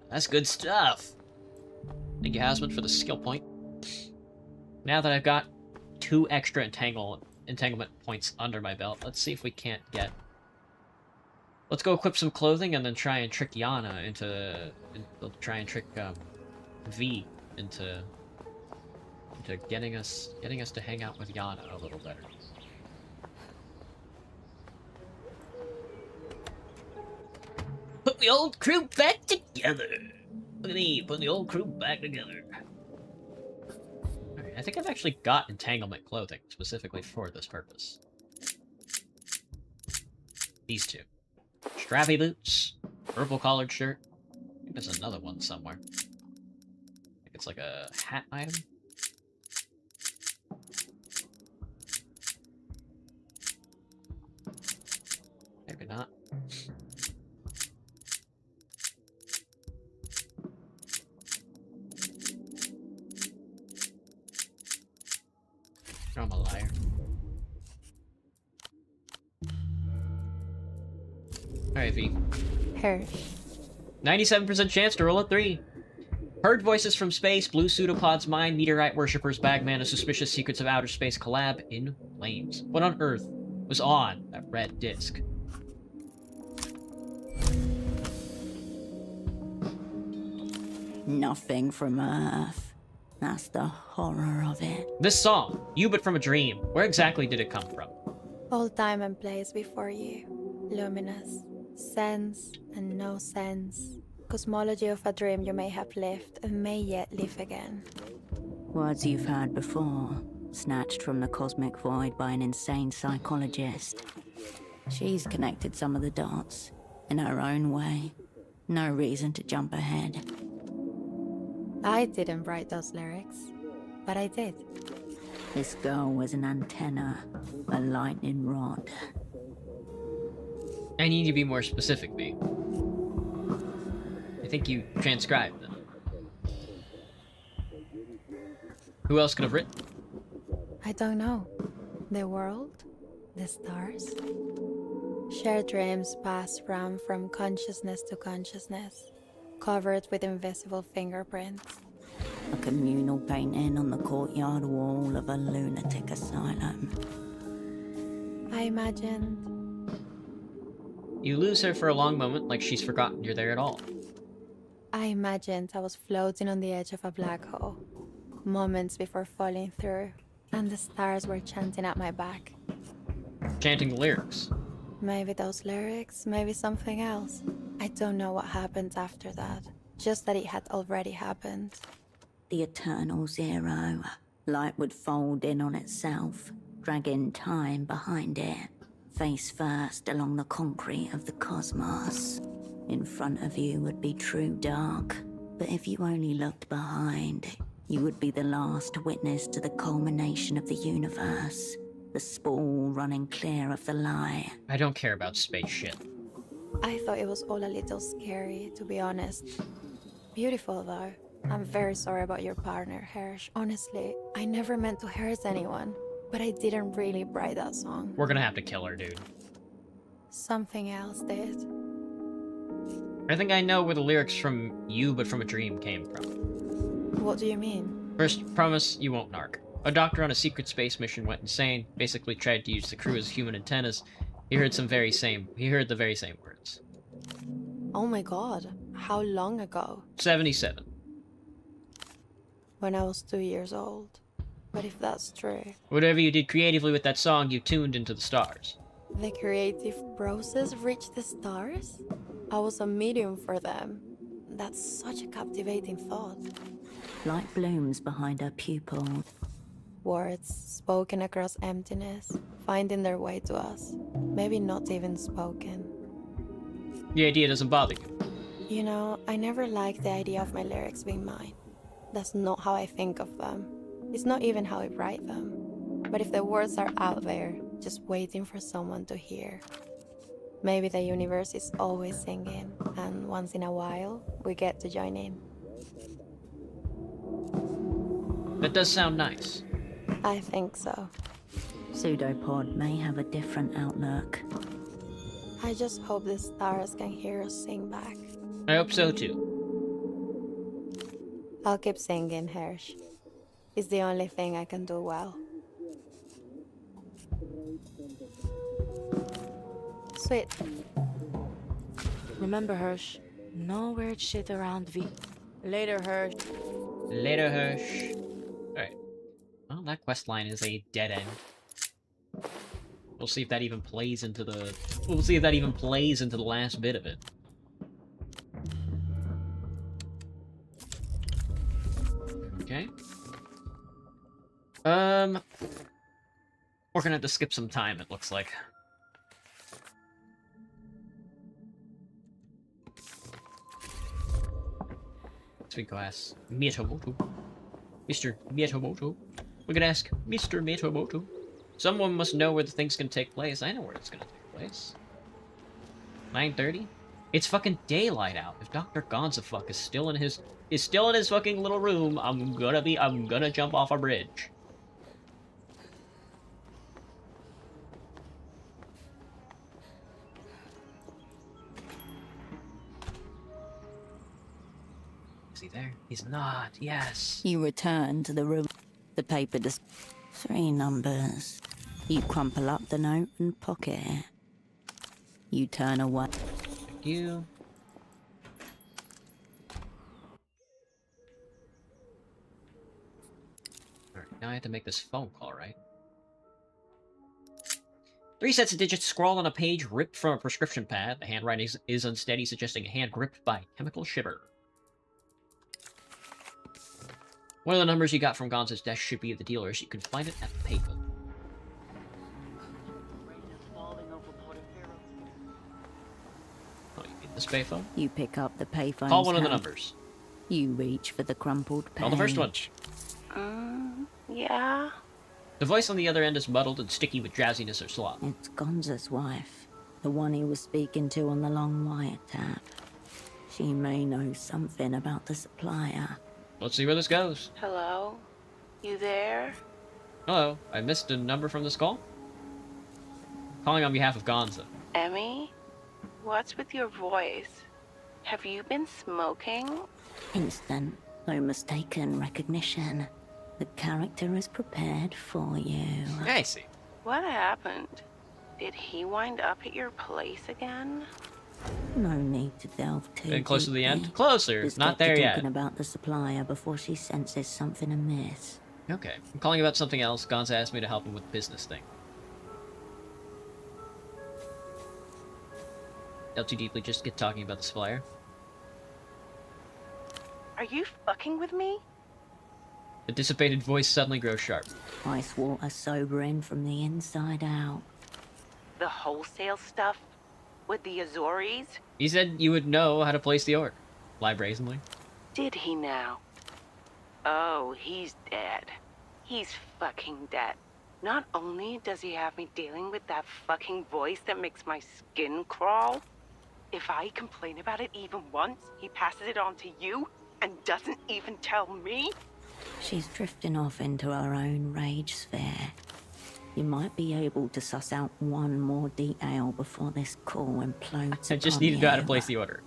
That's good stuff. Thank you, Houseman, for the skill point. Now that I've got 2 extra entanglement points under my belt, let's see if we can't get... Let's go equip some clothing and then try and trick Yana into... try and trick V into getting us to hang out with Yana a little better. Put the old crew back together. Look at me, putting the old crew back together. Alright, I think I've actually got entanglement clothing specifically for this purpose. These 2. Strappy boots, purple collared shirt. I think there's another one somewhere. I think it's like a hat item. Maybe not. I'm a liar. Alright, V. Hirsch. 97% chance to roll a 3. Heard voices from space, blue pseudopods mine, meteorite worshippers, Bagman, a suspicious secrets of outer space collab in flames. What on earth was on that red disc? Nothing from Earth. That's the horror of it. This song, You But From a Dream, where exactly did it come from? All time and place before you. Luminous. Sense and no sense. Cosmology of a dream you may have lived and may yet live again. Words you've heard before, snatched from the cosmic void by an insane psychologist. She's connected some of the dots, in her own way. No reason to jump ahead. I didn't write those lyrics, but I did. This girl was an antenna, a lightning rod. I need you to be more specific, B. I think you transcribed them. Who else could have written? I don't know. The world? The stars? Shared dreams pass from consciousness to consciousness, covered with invisible fingerprints. A communal painting on the courtyard wall of a lunatic asylum. I imagined... You lose her for a long moment, like she's forgotten you're there at all. I imagined I was floating on the edge of a black hole, moments before falling through, and the stars were chanting at my back. Chanting the lyrics. Maybe those lyrics, maybe something else. I don't know what happened after that, just that it had already happened. The eternal zero. Light would fold in on itself, dragging time behind it. Face first along the concrete of the cosmos. In front of you would be true dark, but if you only looked behind, you would be the last witness to the culmination of the universe. The spool running clear of the lie. I don't care about space shit. I thought it was all a little scary, to be honest. Beautiful, though. I'm very sorry about your partner, Hersh. Honestly, I never meant to hurt anyone, but I didn't really write that song. We're gonna have to kill her, dude. Something else did. I think I know where the lyrics from You But From a Dream came from. What do you mean? First, promise you won't narc. A doctor on a secret space mission went insane, basically tried to use the crew as human antennas. He heard the very same words. Oh my god, how long ago? 77. When I was 2 years old. But if that's true... Whatever you did creatively with that song, you tuned into the stars. The creative process reached the stars? I was a medium for them. That's such a captivating thought. Light blooms behind her pupils. Words spoken across emptiness, finding their way to us. Maybe not even spoken. The idea doesn't bother you. You know, I never liked the idea of my lyrics being mine. That's not how I think of them. It's not even how I write them. But if the words are out there, just waiting for someone to hear. Maybe the universe is always singing, and once in a while, we get to join in. That does sound nice. I think so. Pseudopod may have a different outlook. I just hope the stars can hear us sing back. I hope so too. I'll keep singing, Hersh. It's the only thing I can do well. Sweet. Remember, Hersh, no weird shit around V. Later, Hersh. Later, Hersh. Alright. Well, that quest line is a dead end. We'll see if that even plays into the... We'll see if that even plays into the last bit of it. Okay. We're gonna have to skip some time, it looks like. So we go ask Miyamoto. Mr. Miyamoto. We could ask Mr. Miyamoto. Someone must know where the thing's gonna take place. I know where it's gonna take place. 9:30? It's fucking daylight out. If Dr. Gonzafuck is still in his fucking little room, I'm gonna jump off a bridge. Is he there? He's not. Yes. You return to the room. The paper does 3 numbers. You crumple up the note and pocket it. You turn away. Thank you. Alright, now I have to make this phone call, right? 3 sets of digits scrawled on a page ripped from a prescription pad. The handwriting is unsteady, suggesting a hand gripped by chemical shiver. One of the numbers you got from Gonza's desk should be the dealer's. You can find it at the paper. Oh, you mean this payphone? You pick up the payphone. Call one of the numbers. You reach for the crumpled page. Call the first one. Yeah? The voice on the other end is muddled and sticky with drowsiness or slop. It's Gonza's wife, the one he was speaking to on the long wiretap. She may know something about the supplier. Let's see where this goes. Hello? You there? Hello, I missed a number from this call. Calling on behalf of Gonza. Emmy? What's with your voice? Have you been smoking? Instant, no mistaken recognition. The character is prepared for you. I see. What happened? Did he wind up at your place again? No need to delve too Getting close to the deeply. end? Closer, Just not get to there yet. talking about the supplier before she senses something amiss. Okay, I'm calling about something else. Gonza asked me to help him with business thing. Delve too deeply, just get talking about the supplier. Are you fucking with me? The dissipated voice suddenly grows sharp. Ice water sobering from the inside out. The wholesale stuff? With the Azores? He said you would know how to place the order. Lie brazenly. Did he now? Oh, he's dead. He's fucking dead. Not only does he have me dealing with that fucking voice that makes my skin crawl, if I complain about it even once, he passes it on to you and doesn't even tell me? She's drifting off into her own rage sphere. You might be able to suss out one more detail before this call implodes. I just need to know how to place the order.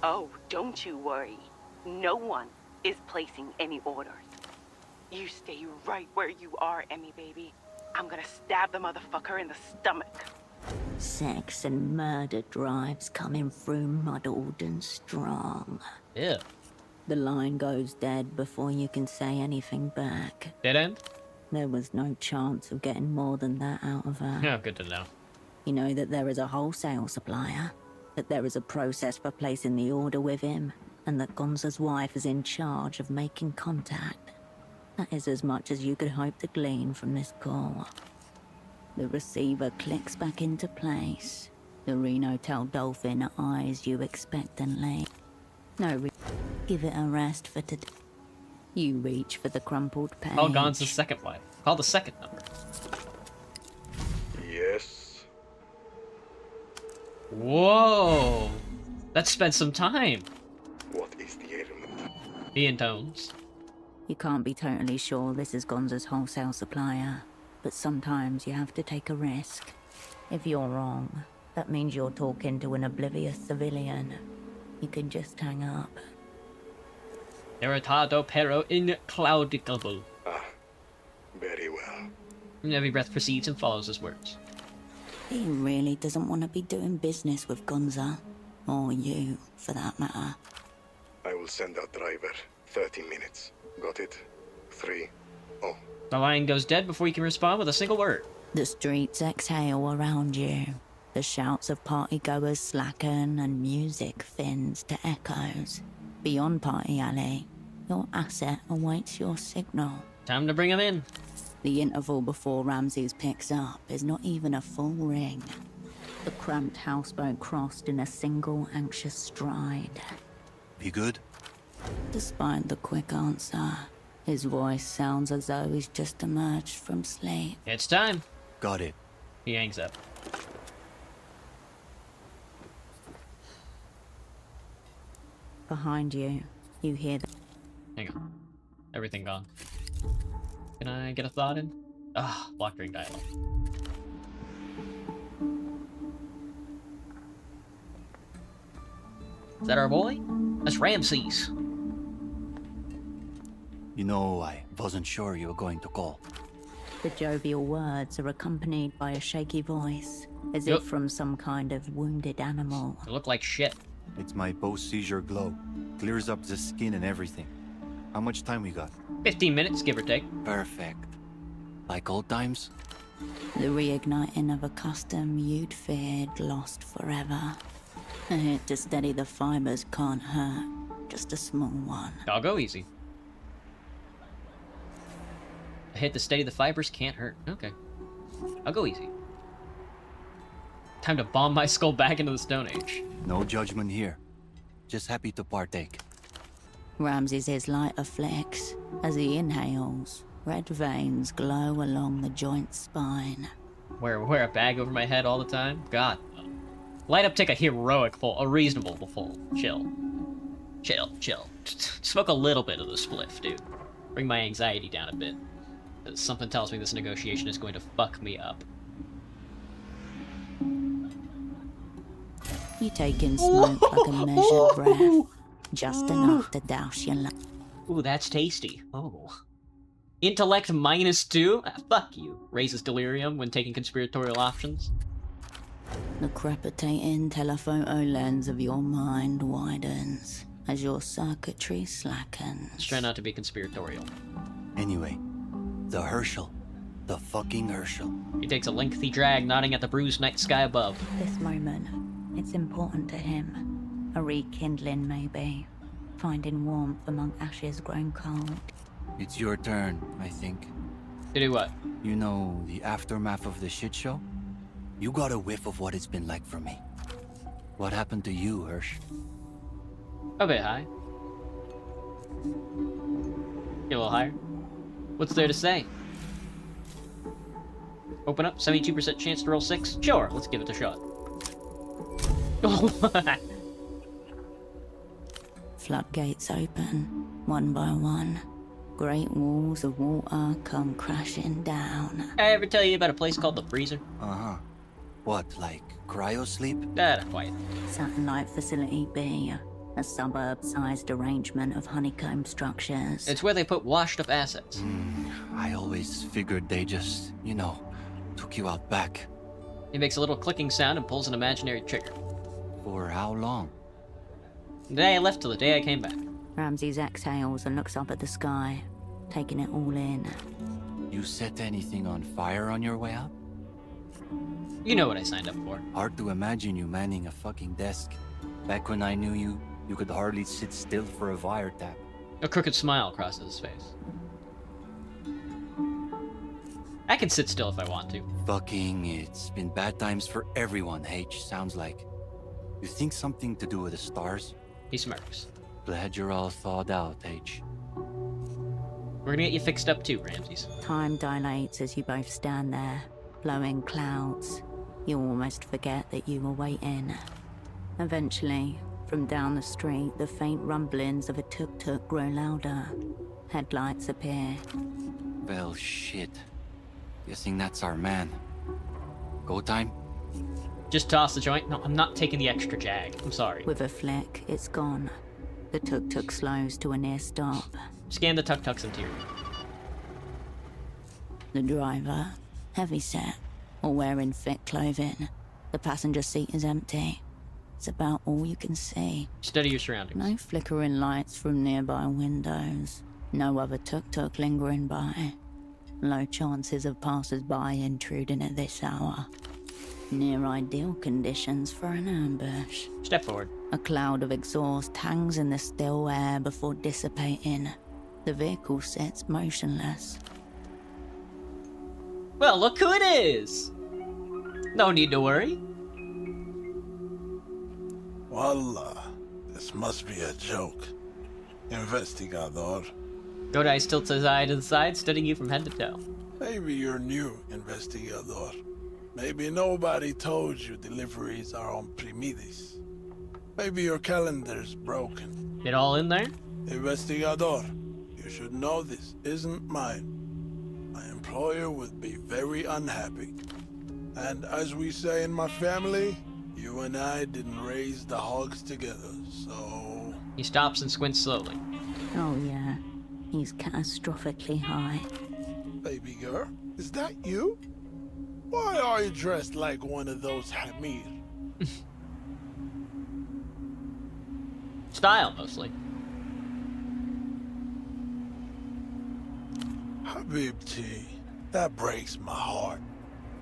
Oh, don't you worry. No one is placing any orders. You stay right where you are, Emmy baby. I'm gonna stab the motherfucker in the stomach. Sex and murder drives coming through muddled and strong. Yeah. The line goes dead before you can say anything back. Dead end? There was no chance of getting more than that out of her. Yeah, good to know. You know that there is a wholesale supplier, that there is a process for placing the order with him, and that Gonza's wife is in charge of making contact. That is as much as you could hope to glean from this call. The receiver clicks back into place. The Reno Tail Dolphin eyes you expectantly. Give it a rest for today. You reach for the crumpled page. Call Gonza's second wife. Call the second number. Yes. Whoa! That spent some time. What is the ailment? He intones. You can't be totally sure this is Gonza's wholesale supplier, but sometimes you have to take a risk. If you're wrong, that means you're talking to an oblivious civilian. You can just hang up. Irritado pero inclaudicable. Ah, very well. And every breath precedes and follows his words. He really doesn't want to be doing business with Gonza. Or you, for that matter. I will send out driver. 30 minutes. Got it? 3. Oh. The line goes dead before you can respond with a single word. The streets exhale around you. The shouts of partygoers slacken and music thins to echoes. Beyond Party Alley, your asset awaits your signal. Time to bring him in. The interval before Ramses picks up is not even a full ring. The cramped houseboat crossed in a single anxious stride. Be good? Despite the quick answer, his voice sounds as though he's just emerged from sleep. It's time. Got it. He hangs up. Behind you, you hear the... Hang on. Everything gone. Can I get a thought in? Ah, block during dialogue. Is that our boy? That's Ramses. You know, I wasn't sure you were going to call. The jovial words are accompanied by a shaky voice, as Yep. if from some kind of wounded animal. They look like shit. It's my post-seizure glow. Clears up the skin and everything. How much time we got? 15 minutes, give or take. Perfect. Like old times? The reigniting of a custom you'd feared lost forever. A hit to steady the fibers can't hurt, just a small one. I'll go easy. A hit to steady the fibers can't hurt. Okay. I'll go easy. Time to bomb my skull back into the Stone Age. No judgment here. Just happy to partake. Ramses' lighter flicks as he inhales. Red veins glow along the joint spine. Wear a bag over my head all the time? God. Light up, take a heroic pull, a reasonable pull. Chill. Chill. Smoke a little bit of the spliff, dude. Bring my anxiety down a bit. Something tells me this negotiation is going to fuck me up. You take in smoke like a measured breath. Just enough to douse your lungs. Ooh, that's tasty. Oh. Intellect -2? Fuck you. Raises delirium when taking conspiratorial options. The crepitating telephoto lens of your mind widens as your circuitry slackens. Let's try not to be conspiratorial. Anyway, the Herschel. The fucking Herschel. He takes a lengthy drag, nodding at the bruised night sky above. This moment, it's important to him. A rekindling, maybe. Finding warmth among ashes grown cold. It's your turn, I think. To do what? You know, the aftermath of the shit show? You got a whiff of what it's been like for me. What happened to you, Hirsch? A bit high. Get a little higher. What's there to say? Open up, 72% chance to roll 6? Sure, let's give it a shot. Floodgates open, one by one. Great walls of water come crashing down. I ever tell you about a place called the Freezer? Uh-huh. What, like cryo-sleep? Not quite. Satellite Facility B, a suburb-sized arrangement of honeycomb structures. It's where they put washed-up assets. I always figured they just, you know, took you out back. He makes a little clicking sound and pulls an imaginary trigger. For how long? The day I left till the day I came back. Ramses exhales and looks up at the sky, taking it all in. You set anything on fire on your way out? You know what I signed up for. Hard to imagine you manning a fucking desk. Back when I knew you, you could hardly sit still for a wiretap. A crooked smile crosses his face. I can sit still if I want to. Fucking, it's been bad times for everyone, H, sounds like. You think something to do with the stars? He smirks. Glad you're all thawed out, H. We're gonna get you fixed up too, Ramses. Time dilates as you both stand there, blowing clouds. You almost forget that you were waiting. Eventually, from down the street, the faint rumblings of a tuk-tuk grow louder. Headlights appear. Well, shit. Guessing that's our man. Go time? Just toss the joint. No, I'm not taking the extra jag. I'm sorry. With a flick, it's gone. The tuk-tuk slows to a near stop. Scan the tuk-tuk's interior. The driver, heavy-set, or wearing thick clothing. The passenger seat is empty. It's about all you can see. Study your surroundings. No flickering lights from nearby windows. No other tuk-tuk lingering by. Low chances of passers-by intruding at this hour. Near ideal conditions for an ambush. Step forward. A cloud of exhaust hangs in the still air before dissipating. The vehicle sits motionless. Well, look who it is! No need to worry. Wallah, this must be a joke. Investigador. Godai tilts his eye to the side, studying you from head to toe. Maybe you're new, Investigador. Maybe nobody told you deliveries are on Primides. Maybe your calendar's broken. It all in there? Investigador, you should know this isn't mine. My employer would be very unhappy. And as we say in my family, you and I didn't raise the hogs together, so... He stops and squints slowly. Oh yeah, he's catastrophically high. Baby girl, is that you? Why are you dressed like one of those Hamir? Style, mostly. Habibti, that breaks my heart.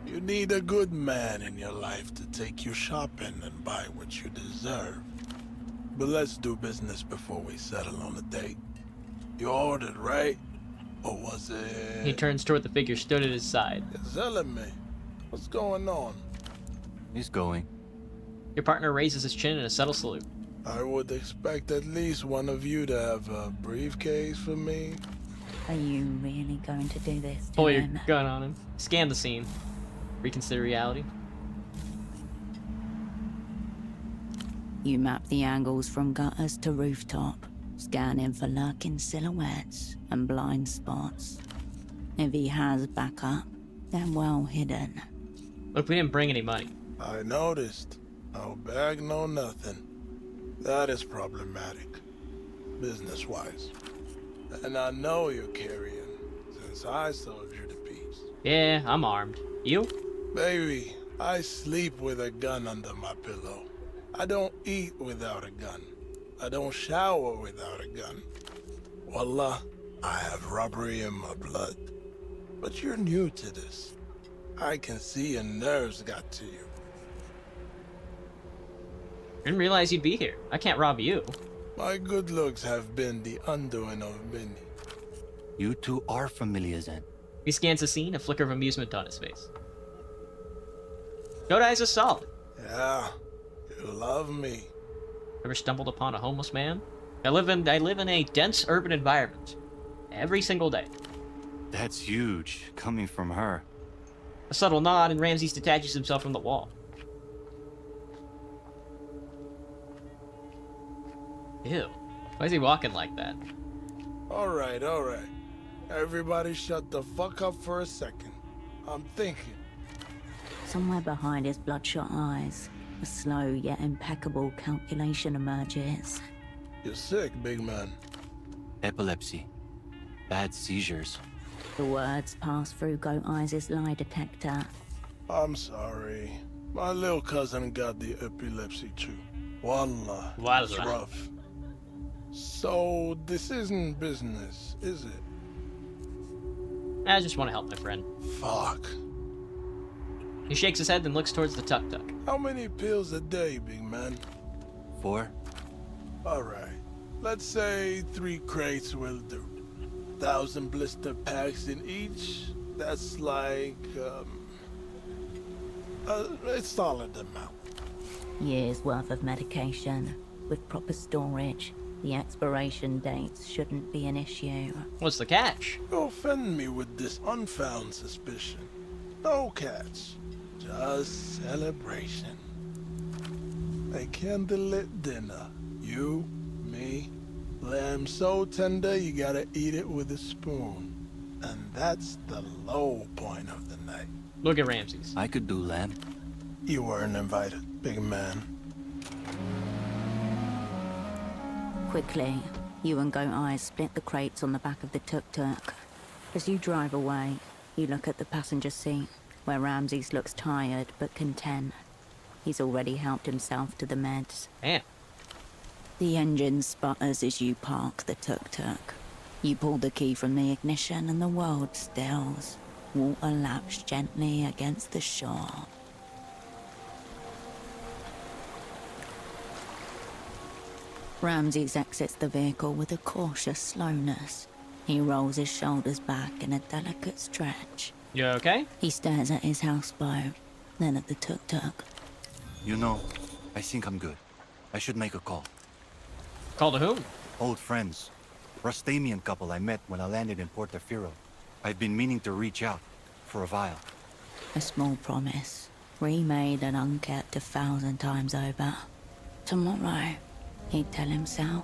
You need a good man in your life to take you shopping and buy what you deserve. But let's do business before we settle on a date. You ordered, right? Or was it... He turns toward the figure stood at his side. Zeleme, what's going on? He's going. Your partner raises his chin in a subtle salute. I would expect at least one of you to have a briefcase for me. Are you really going to do this to Pull your him? gun on him. Scan the scene. Reconsider reality. You map the angles from gutters to rooftop, scanning for lurking silhouettes and blind spots. If he has backup, they're well hidden. Look, we didn't bring any money. I noticed. No bag, no nothing. That is problematic, business-wise. And I know you're carrying, since I sold you the piece. Yeah, I'm armed. You? Baby, I sleep with a gun under my pillow. I don't eat without a gun. I don't shower without a gun. Wallah, I have robbery in my blood. But you're new to this. I can see your nerves got to you. Didn't realize you'd be here. I can't rob you. My good looks have been the undoing of many. You two are familiar then. He scans the scene, a flicker of amusement on his face. Goat Eyes is solid. Yeah, you love me. Ever stumbled upon a homeless man? I live in a dense urban environment. Every single day. That's huge, coming from her. A subtle nod, and Ramses detaches himself from the wall. Ew. Why is he walking like that? All right. Everybody shut the fuck up for a second. I'm thinking. Somewhere behind his bloodshot eyes, a slow yet impeccable calculation emerges. You're sick, big man. Epilepsy. Bad seizures. The words pass through Goat Eyes' lie detector. I'm sorry. My little cousin got the epilepsy too. Wallah. It's rough. So, this isn't business, is it? I just want to help my friend. Fuck. He shakes his head and looks towards the tuk-tuk. How many pills a day, big man? 4. Alright. Let's say 3 crates will do. 1,000 blister packs in each. That's like, a solid amount. Years worth of medication. With proper storage, the expiration dates shouldn't be an issue. What's the catch? You offend me with this unfound suspicion. No catch. Just celebration. A candlelit dinner. You, me, lamb so tender you gotta eat it with a spoon. And that's the low point of the night. Look at Ramses. I could do lamb. You weren't invited, big man. Quickly, you and Goat Eyes split the crates on the back of the tuk-tuk. As you drive away, you look at the passenger seat, where Ramses looks tired but content. He's already helped himself to the meds. Damn. The engine sputters as you park the tuk-tuk. You pull the key from the ignition and the world stills. Water laps gently against the shore. Ramses exits the vehicle with a cautious slowness. He rolls his shoulders back in a delicate stretch. You okay? He stares at his houseboat, then at the tuk-tuk. You know, I think I'm good. I should make a call. Call to whom? Old friends. Rustamian couple I met when I landed in Portaferro. I've been meaning to reach out for a while. A small promise, remade and unkept 1,000 times over. Tomorrow, he'd tell himself,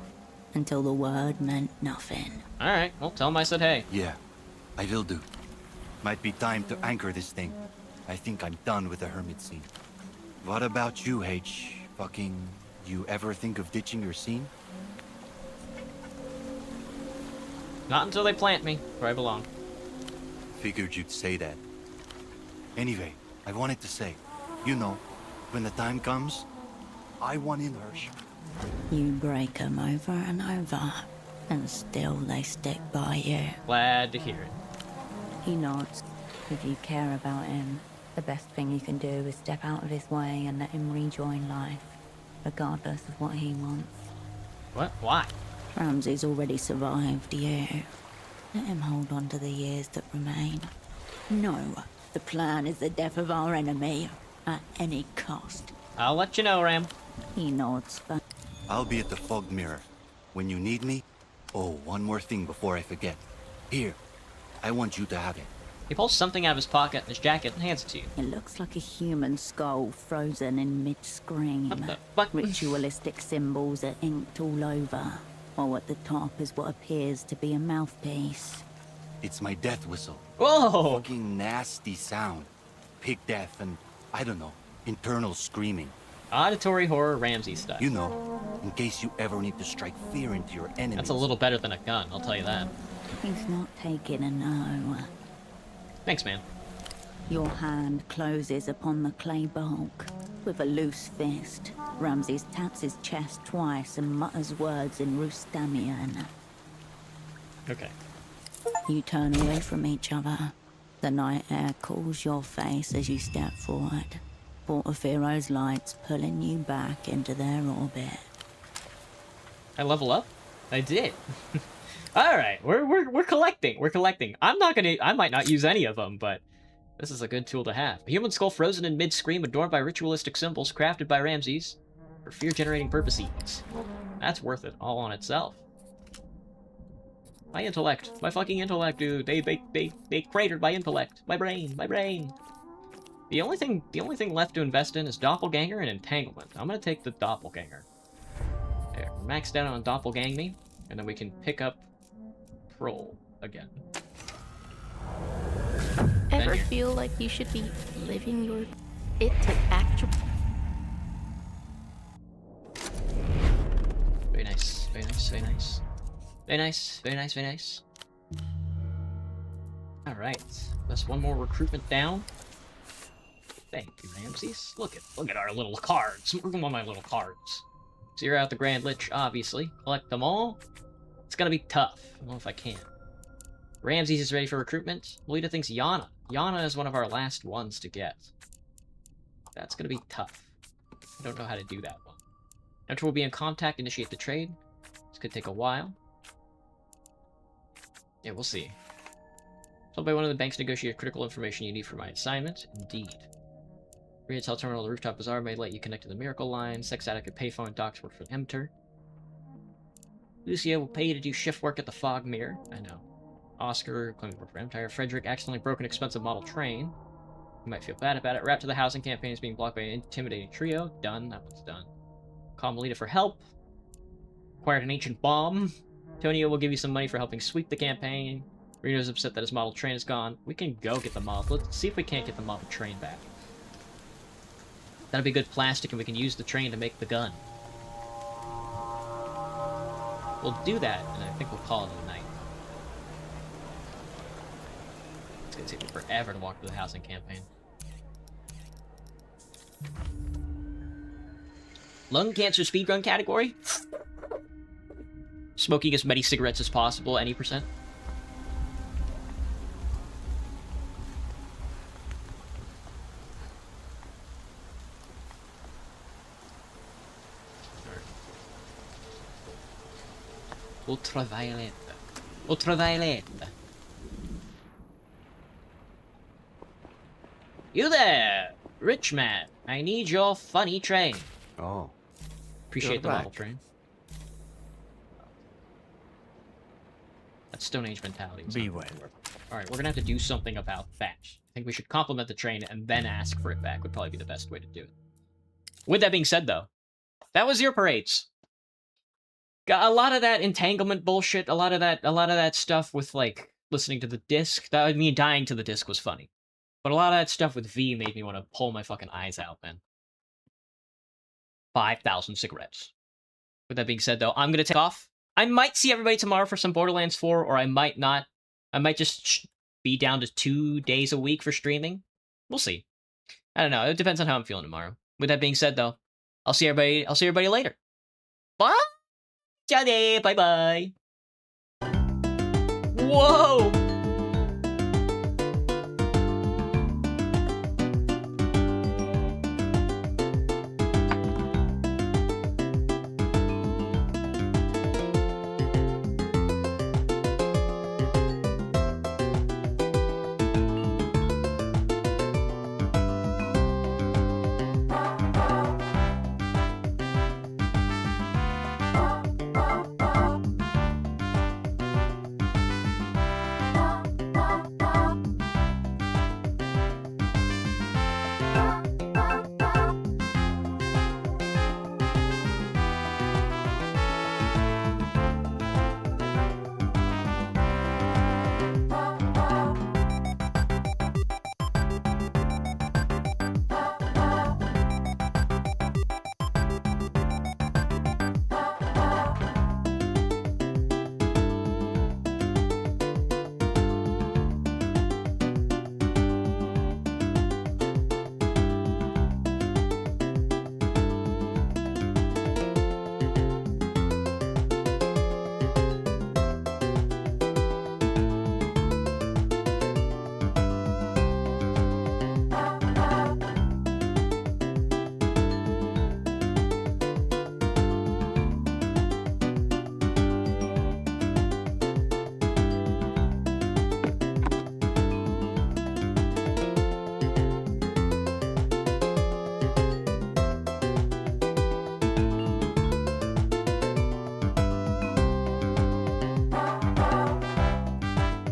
until the word meant nothing. Alright, well, tell him I said hey. Yeah, I will do. Might be time to anchor this thing. I think I'm done with the hermit scene. What about you, H? Fucking, you ever think of ditching your scene? Not until they plant me where I belong. Figured you'd say that. Anyway, I wanted to say, you know, when the time comes, I want in Hirsch. You break them over and over, and still they stick by you. Glad to hear it. He nods. If you care about him, the best thing you can do is step out of his way and let him rejoin life, regardless of what he wants. What? Why? Ramsey's already survived you. Let him hold on to the years that remain. No, the plan is the death of our enemy. at any cost. I'll let you know, Ram. He nods. I'll be at the fog mirror. When you need me. Oh, one more thing before I forget. Here, I want you to have it. He pulls something out of his pocket in his jacket and hands it to you. It looks like a human skull frozen in mid-scream. Ritualistic symbols are inked all over, while at the top is what appears to be a mouthpiece. It's my death whistle. Whoa! Fucking nasty sound. Pig death and, I don't know, internal screaming. Auditory horror Ramsey style. You know, in case you ever need to strike fear into your enemies. That's a little better than a gun, I'll tell you that. He's not taking a no. Thanks, man. Your hand closes upon the clay bulk. With a loose fist, Ramses taps his chest twice and mutters words in Rustamian. Okay. You turn away from each other. The night air cools your face as you step forward. Portofiero's lights pulling you back into their orbit. I level up? I did. Alright, we're collecting. We're collecting. I might not use any of them, but this is a good tool to have. A human skull frozen in mid-scream, adorned by ritualistic symbols crafted by Ramses for fear-generating purposes. That's worth it all on itself. My intellect. My fucking intellect, dude. They cratered my intellect. My brain. The only thing left to invest in is Doppelganger and Entanglement. I'm gonna take the Doppelganger. There, maxed out on Doppelgang me, and then we can pick up Troll again. Ever feel like you should be living your it to actual? Very nice, very nice, very nice. Very nice, very nice, very nice. Alright, that's one more recruitment down. Thank you, Ramses. Look at our little cards. Look at my little cards. Zero out the Grand Lich, obviously. Collect them all. It's gonna be tough. I don't know if I can. Ramses is ready for recruitment. Lolita thinks Yana. Yana is one of our last ones to get. That's gonna be tough. I don't know how to do that one. Enter will be in contact, initiate the trade. This could take a while. Yeah, we'll see. Told by one of the banks negotiate critical information you need for my assignment. Indeed. Retail terminal, the rooftop bazaar may let you connect to the Miracle Line. Sex addict at payphone docks work for Emter. Lucia will pay you to do shift work at the Fog Mirror. I know. Oscar, claiming work for Empire. Frederick accidentally broke an expensive model train. You might feel bad about it. Wrapped to the housing campaign is being blocked by an intimidating trio. Done. That one's done. Call Melita for help. Acquired an ancient bomb. Tonio will give you some money for helping sweep the campaign. Reno's upset that his model train is gone. We can go get the model. Let's see if we can't get the model train back. That'll be good plastic, and we can use the train to make the gun. We'll do that, and I think we'll call it a night. It's gonna take me forever to walk through the housing campaign. Lung cancer speedrun category? Smoking as many cigarettes as possible, any percent. Ultraviolet. Ultraviolet. You there, rich man. I need your funny train. Oh. Appreciate the model train. That's Stone Age mentality. Beware. Alright, we're gonna have to do something about that. I think we should compliment the train and then ask for it back would probably be the best way to do it. With that being said, though, that was your parades. Got a lot of that entanglement bullshit, a lot of that stuff with, like, listening to the disc. That, I mean, dying to the disc was funny. But a lot of that stuff with V made me want to pull my fucking eyes out, man. 5,000 cigarettes. With that being said, though, I'm gonna take off. I might see everybody tomorrow for some Borderlands 4, or I might not. I might just be down to 2 days a week for streaming. We'll see. I don't know. It depends on how I'm feeling tomorrow. With that being said, though, I'll see everybody later. Bye! Johnny, bye-bye. Whoa!